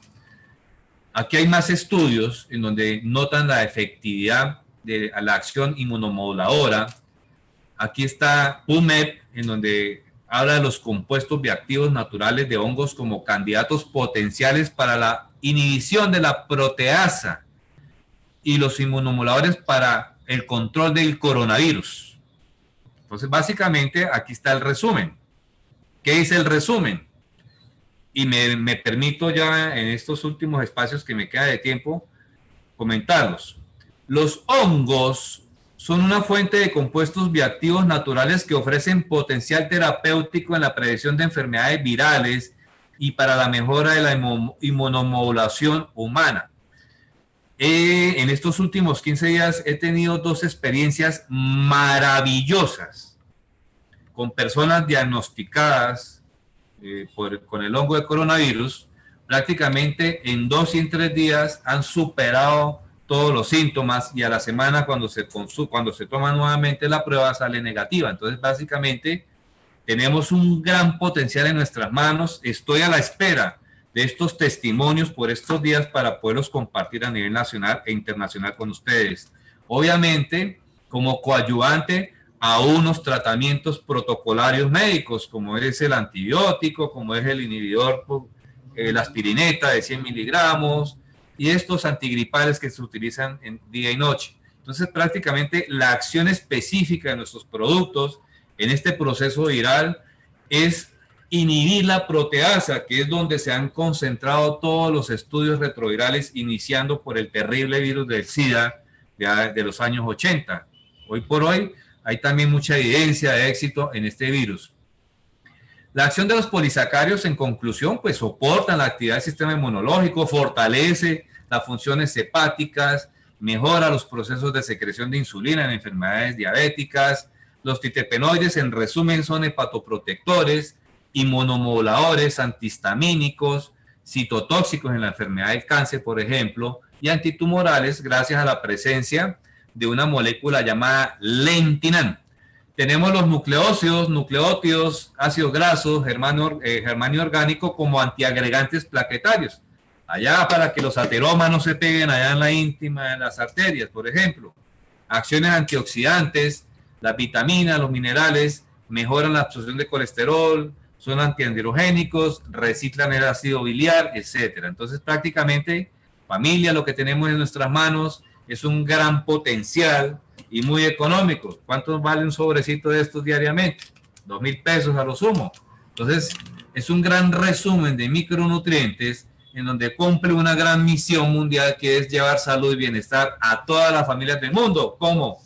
Aquí hay más estudios en donde notan la efectividad de la acción inmunomoduladora. Aquí está PubMed, en donde habla de los compuestos bioactivos naturales de hongos como candidatos potenciales para la inhibición de la proteasa y los inmunomoduladores para el control del coronavirus. Entonces, básicamente, aquí está el resumen. ¿Qué dice el resumen? Y me permito ya en estos últimos espacios que me queda de tiempo comentarlos. Los hongos son una fuente de compuestos bioactivos naturales que ofrecen potencial terapéutico en la prevención de enfermedades virales y para la mejora de la inmunomodulación humana. En estos últimos 15 días he tenido 2 experiencias maravillosas con personas diagnosticadas con el hongo de coronavirus. Prácticamente en 2 y en 3 días han superado todos los síntomas y a la semana cuando se toma nuevamente la prueba sale negativa. Entonces básicamente tenemos un gran potencial en nuestras manos. Estoy a la espera de estos testimonios por estos días para poderlos compartir a nivel nacional e internacional con ustedes. Obviamente como coadyuvante a unos tratamientos protocolarios médicos, como es el antibiótico, como es el inhibidor, la aspirineta de 100 miligramos, y estos antigripales que se utilizan en día y noche. Entonces, prácticamente la acción específica de nuestros productos en este proceso viral es inhibir la proteasa, que es donde se han concentrado todos los estudios retrovirales, iniciando por el terrible virus del SIDA de los años 80. Hoy por hoy, hay también mucha evidencia de éxito en este virus. La acción de los polisacáridos, en conclusión, pues soportan la actividad del sistema inmunológico, fortalece las funciones hepáticas, mejora los procesos de secreción de insulina en enfermedades diabéticas. Los triterpenoides, en resumen, son hepatoprotectores, inmunomoduladores, antihistamínicos, citotóxicos en la enfermedad del cáncer, por ejemplo, y antitumorales gracias a la presencia de una molécula llamada lentinan. Tenemos los nucleócidos, nucleótidos, ácidos grasos, germanio orgánico como antiagregantes plaquetarios. Allá para que los ateromas no se peguen allá en la íntima, en las arterias, por ejemplo. Acciones antioxidantes, las vitaminas, los minerales, mejoran la absorción de colesterol, son antiandrogénicos, reciclan el ácido biliar, etc. Entonces, prácticamente, familia, lo que tenemos en nuestras manos es un gran potencial y muy económico. ¿Cuánto vale un sobrecito de estos diariamente? 2,000 pesos a lo sumo. Entonces, es un gran resumen de micronutrientes en donde cumple una gran misión mundial que es llevar salud y bienestar a todas las familias del mundo. ¿Cómo?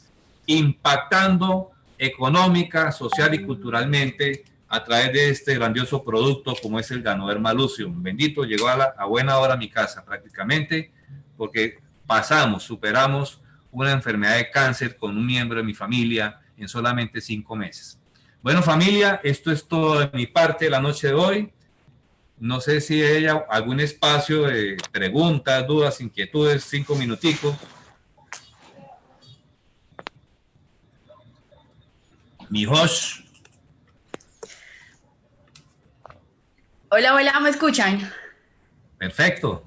Impactando económica, social y culturalmente a través de este grandioso producto como es el Ganoderma lucium. Bendito, llegó a buena hora a mi casa prácticamente, porque superamos una enfermedad de cáncer con un miembro de mi familia en solamente 5 meses. Bueno, familia, esto es todo de mi parte la noche de hoy. No sé si hay algún espacio de preguntas, dudas, inquietudes, 5 minuticos. Mi host. Hola, hola, ¿me escuchan? Perfecto.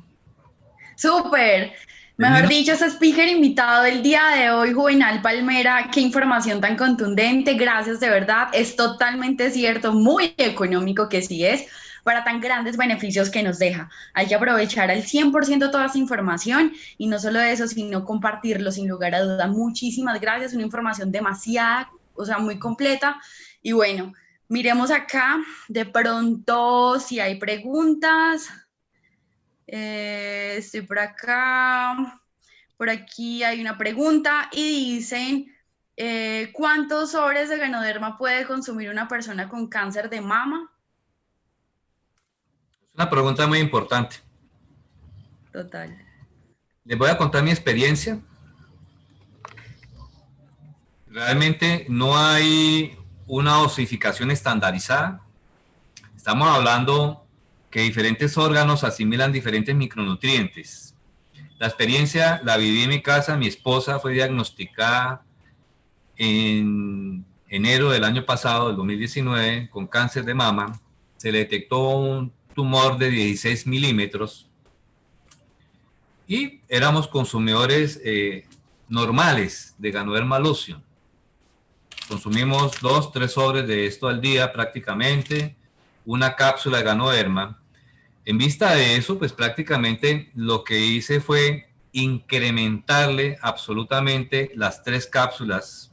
Súper. Mejor Termino. dicho, ese speaker invitado del día de hoy, Juvenal Palmera, qué información tan contundente, gracias de verdad, es totalmente cierto, muy económico que sí es, para tan grandes beneficios que nos deja. Hay que aprovechar al 100% toda esa información y no solo eso, sino compartirlo sin lugar a duda. Muchísimas gracias, una información demasiada, o sea, muy completa. Y bueno, miremos acá, de pronto si hay preguntas. Estoy por acá. Por aquí hay una pregunta y dicen, ¿cuántos sobres de Ganoderma puede consumir una persona con cáncer de mama? Es una pregunta muy importante. Total. Les voy a contar mi experiencia. Realmente no hay una dosificación estandarizada. Estamos hablando que diferentes órganos asimilan diferentes micronutrientes. La experiencia la viví en mi casa. Mi esposa fue diagnosticada en enero del año pasado, del 2019, con cáncer de mama. Se le detectó un tumor de 16 milímetros y éramos consumidores normales de Ganoderma Lucium. Consumimos 2, 3 sobres de esto al día prácticamente, una cápsula de Ganoderma. En vista de eso, pues prácticamente lo que hice fue incrementarle absolutamente las 3 cápsulas: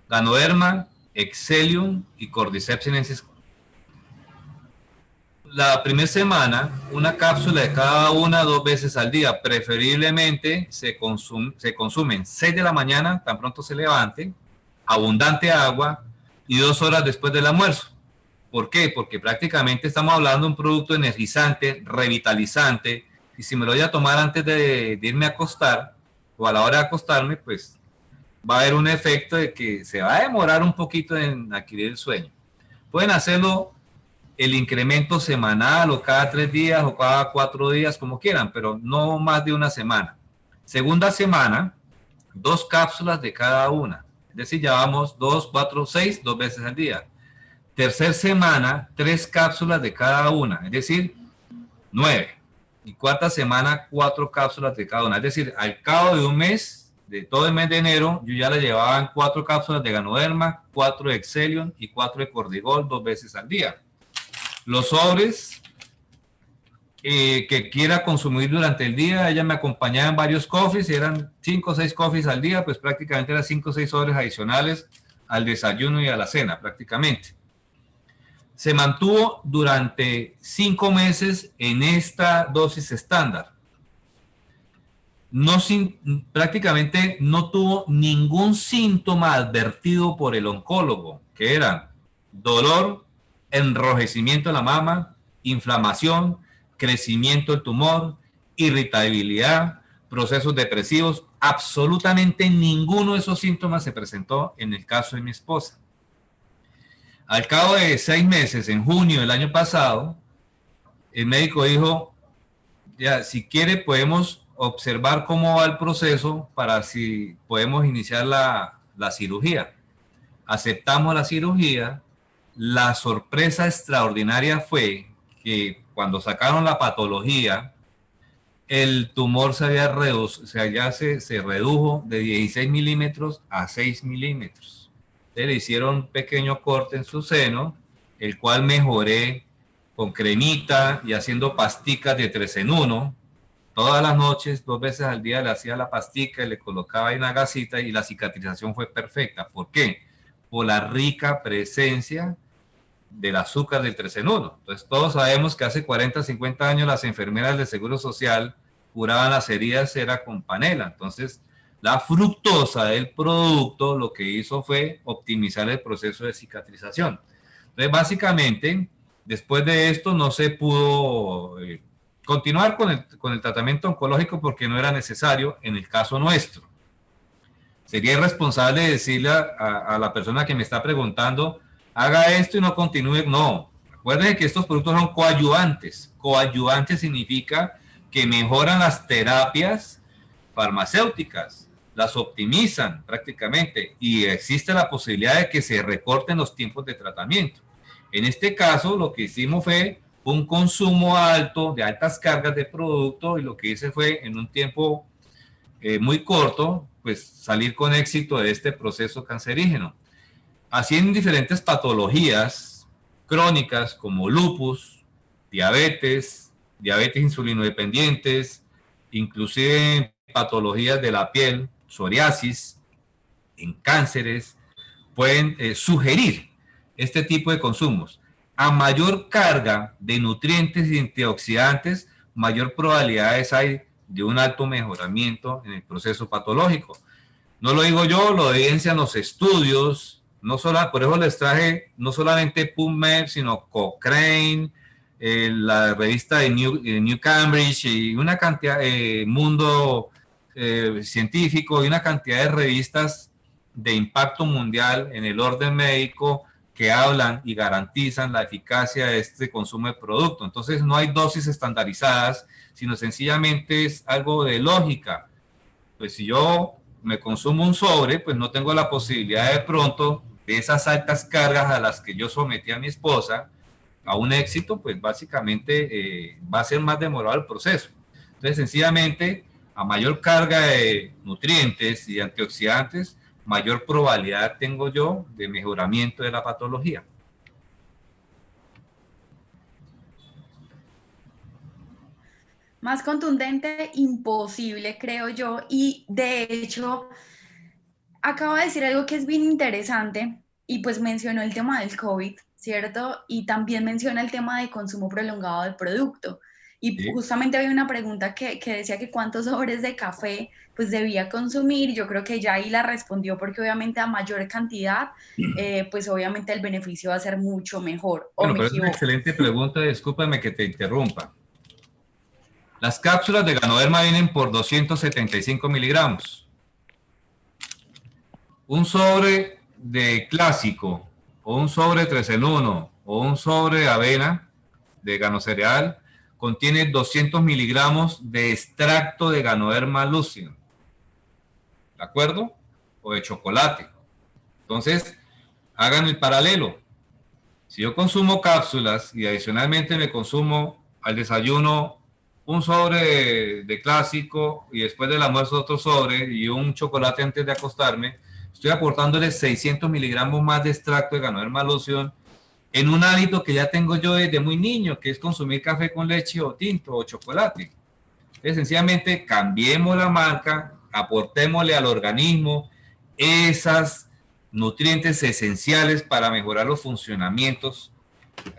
Ganoderma, Excelium y Cordyceps sinensis. La primera semana, una cápsula de cada una 2 veces al día. Preferiblemente se consumen 6 de la mañana, tan pronto se levante, abundante agua y 2 horas después del almuerzo. ¿Por qué? Porque prácticamente estamos hablando de un producto energizante, revitalizante, y si me lo voy a tomar antes de irme a acostar o a la hora de acostarme, pues va a haber un efecto de que se va a demorar un poquito en adquirir el sueño. Pueden hacerlo el incremento semanal o cada 3 días o cada 4 días, como quieran, pero no más de una semana. Segunda semana, 2 cápsulas de cada una. Es decir, ya vamos 2, 4, 6, 2 veces al día. Tercer semana, 3 cápsulas de cada una, es decir, 9. Y cuarta semana, 4 cápsulas de cada una. Es decir, al cabo de un mes, de todo el mes de enero, yo ya le llevaban 4 cápsulas de Ganoderma, 4 de Excelium y 4 de Cordigol 2 veces al día. Los sobres que quiera consumir durante el día, ella me acompañaba en varios coffees, y eran 5 o 6 coffees al día, pues prácticamente eran 5 o 6 sobres adicionales al desayuno y a la cena, prácticamente. Se mantuvo durante 5 meses en esta dosis estándar. No, prácticamente no tuvo ningún síntoma advertido por el oncólogo, que eran dolor, enrojecimiento de la mama, inflamación, crecimiento del tumor, irritabilidad, procesos depresivos. Absolutamente ninguno de esos síntomas se presentó en el caso de mi esposa. Al cabo de 6 meses, en junio del año pasado, el médico dijo, ya, si quiere podemos observar cómo va el proceso para si podemos iniciar la cirugía. Aceptamos la cirugía. La sorpresa extraordinaria fue que cuando sacaron la patología, el tumor se había reducido, o sea, ya se redujo de 16 milímetros a 6 milímetros. Entonces le hicieron un pequeño corte en su seno, el cual mejoré con cremita y haciendo pasticas de 3 en 1. Todas las noches, 2 veces al día le hacía la pastica y le colocaba ahí una gasita y la cicatrización fue perfecta. ¿Por qué? Por la rica presencia del azúcar del 3 en 1. Entonces todos sabemos que hace 40, 50 años las enfermeras del Seguro Social curaban las heridas era con panela. Entonces la fructosa del producto lo que hizo fue optimizar el proceso de cicatrización. Entonces básicamente después de esto no se pudo continuar con el tratamiento oncológico porque no era necesario en el caso nuestro. Sería irresponsable decirle a la persona que me está preguntando, haga esto y no continúe. No, recuerden que estos productos son coadyuvantes. Coadyuvantes significa que mejoran las terapias farmacéuticas, las optimizan prácticamente y existe la posibilidad de que se recorten los tiempos de tratamiento. En este caso, lo que hicimos fue un consumo alto, de altas cargas de producto, y lo que hice fue en un tiempo muy corto, pues salir con éxito de este proceso cancerígeno. Así en diferentes patologías crónicas como lupus, diabetes insulinodependientes, inclusive patologías de la piel, psoriasis, en cánceres, pueden sugerir este tipo de consumos. A mayor carga de nutrientes y antioxidantes, mayor probabilidades hay de un alto mejoramiento en el proceso patológico. No lo digo yo, lo evidencian los estudios, no solo, por eso les traje no solamente PubMed, sino Cochrane, la revista de New Cambridge y una cantidad, Mundo Científico y una cantidad de revistas de impacto mundial en el orden médico que hablan y garantizan la eficacia de este consumo de producto. Entonces no hay dosis estandarizadas, sino sencillamente es algo de lógica. Pues si yo me consumo un sobre, pues no tengo la posibilidad de pronto de esas altas cargas a las que yo sometí a mi esposa a un éxito, pues básicamente va a ser más demorado el proceso. Entonces, sencillamente, a mayor carga de nutrientes y antioxidantes, mayor probabilidad tengo yo de mejoramiento de la patología. Más contundente, imposible, creo yo. Y de hecho, acaba de decir algo que es bien interesante y pues mencionó el tema del COVID, ¿cierto? Y también menciona el tema de consumo prolongado del producto. Y ¿Sí? justamente había una pregunta que decía que cuántos sobres de café pues debía consumir. Yo creo que ya ahí la respondió porque obviamente a mayor cantidad, pues obviamente el beneficio va a ser mucho mejor. ¿O Bueno, me pero es una equivoco? excelente pregunta, discúlpame que te interrumpa. Las cápsulas de Ganoderma vienen por 275 miligramos. Un sobre de clásico, o un sobre 3 en 1, o un sobre de avena de ganocereal, contiene 200 miligramos de extracto de Ganoderma lucidum, ¿de acuerdo? O de chocolate. Entonces, hagan el paralelo. Si yo consumo cápsulas y adicionalmente me consumo al desayuno un sobre de clásico y después del almuerzo otro sobre y un chocolate antes de acostarme, estoy aportándole 600 miligramos más de extracto de Ganoderma lucidum en un hábito que ya tengo yo desde muy niño, que es consumir café con leche o tinto o chocolate. Entonces, sencillamente cambiemos la marca, aportémosle al organismo esas nutrientes esenciales para mejorar los funcionamientos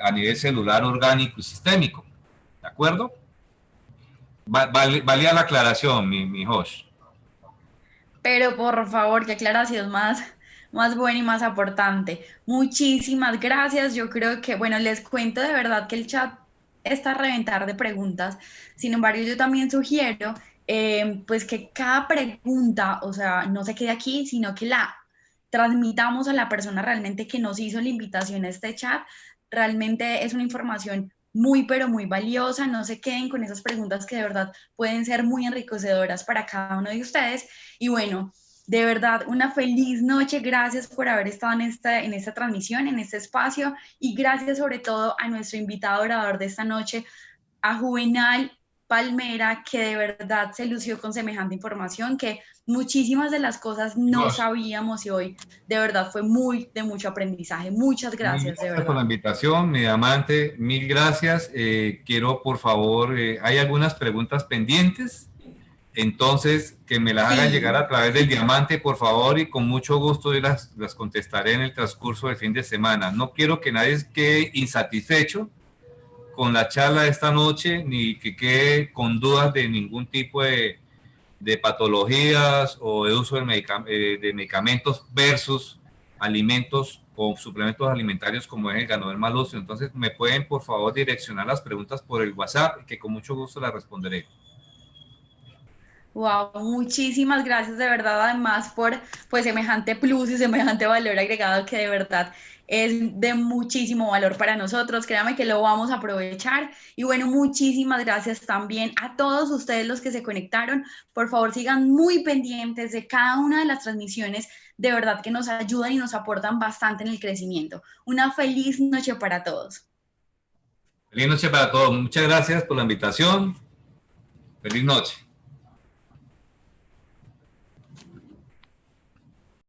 a nivel celular, orgánico y sistémico. ¿De acuerdo? Valía la aclaración, mi host. Pero por favor, qué aclaración más buena y más aportante. Muchísimas gracias. Yo creo que, bueno, les cuento de verdad que el chat está a reventar de preguntas. Sin embargo, yo también sugiero, pues que cada pregunta, o sea, no se quede aquí, sino que la transmitamos a la persona realmente que nos hizo la invitación a este chat. Realmente es una información muy, pero muy valiosa. No se queden con esas preguntas que de verdad pueden ser muy enriquecedoras para cada uno de ustedes. Y bueno, de verdad, una feliz noche. Gracias por haber estado en esta transmisión, en este espacio. Y gracias sobre todo a nuestro invitado orador de esta noche, a Juvenal Palmera, que de verdad se lució con semejante información, que muchísimas de las cosas no sabíamos y hoy de verdad fue muy de mucho aprendizaje. Muchas Mil gracias, de gracias por verdad. la invitación, mi amante. Mil gracias. Quiero, por favor, hay algunas preguntas pendientes. Entonces, que me las hagan llegar Sí, a través del diamante, por favor, y con mucho gusto yo las contestaré en el transcurso del fin de semana. No quiero que nadie quede insatisfecho con la charla de esta noche, ni que quede con dudas de ningún tipo de patologías o de uso de medicamentos versus alimentos o suplementos alimentarios como es el Ganoderma lucidum. Entonces, me pueden, por favor, direccionar las preguntas por el WhatsApp, que con mucho gusto las responderé. wow, muchísimas gracias de verdad además por pues semejante plus y semejante valor agregado que de verdad es de muchísimo valor para nosotros. Créame que lo vamos a aprovechar. Y bueno, muchísimas gracias también a todos ustedes los que se conectaron. Por favor, sigan muy pendientes de cada una de las transmisiones. De verdad que nos ayudan y nos aportan bastante en el crecimiento. Una feliz noche para todos. Feliz noche para todos. Muchas gracias por la invitación. Feliz noche.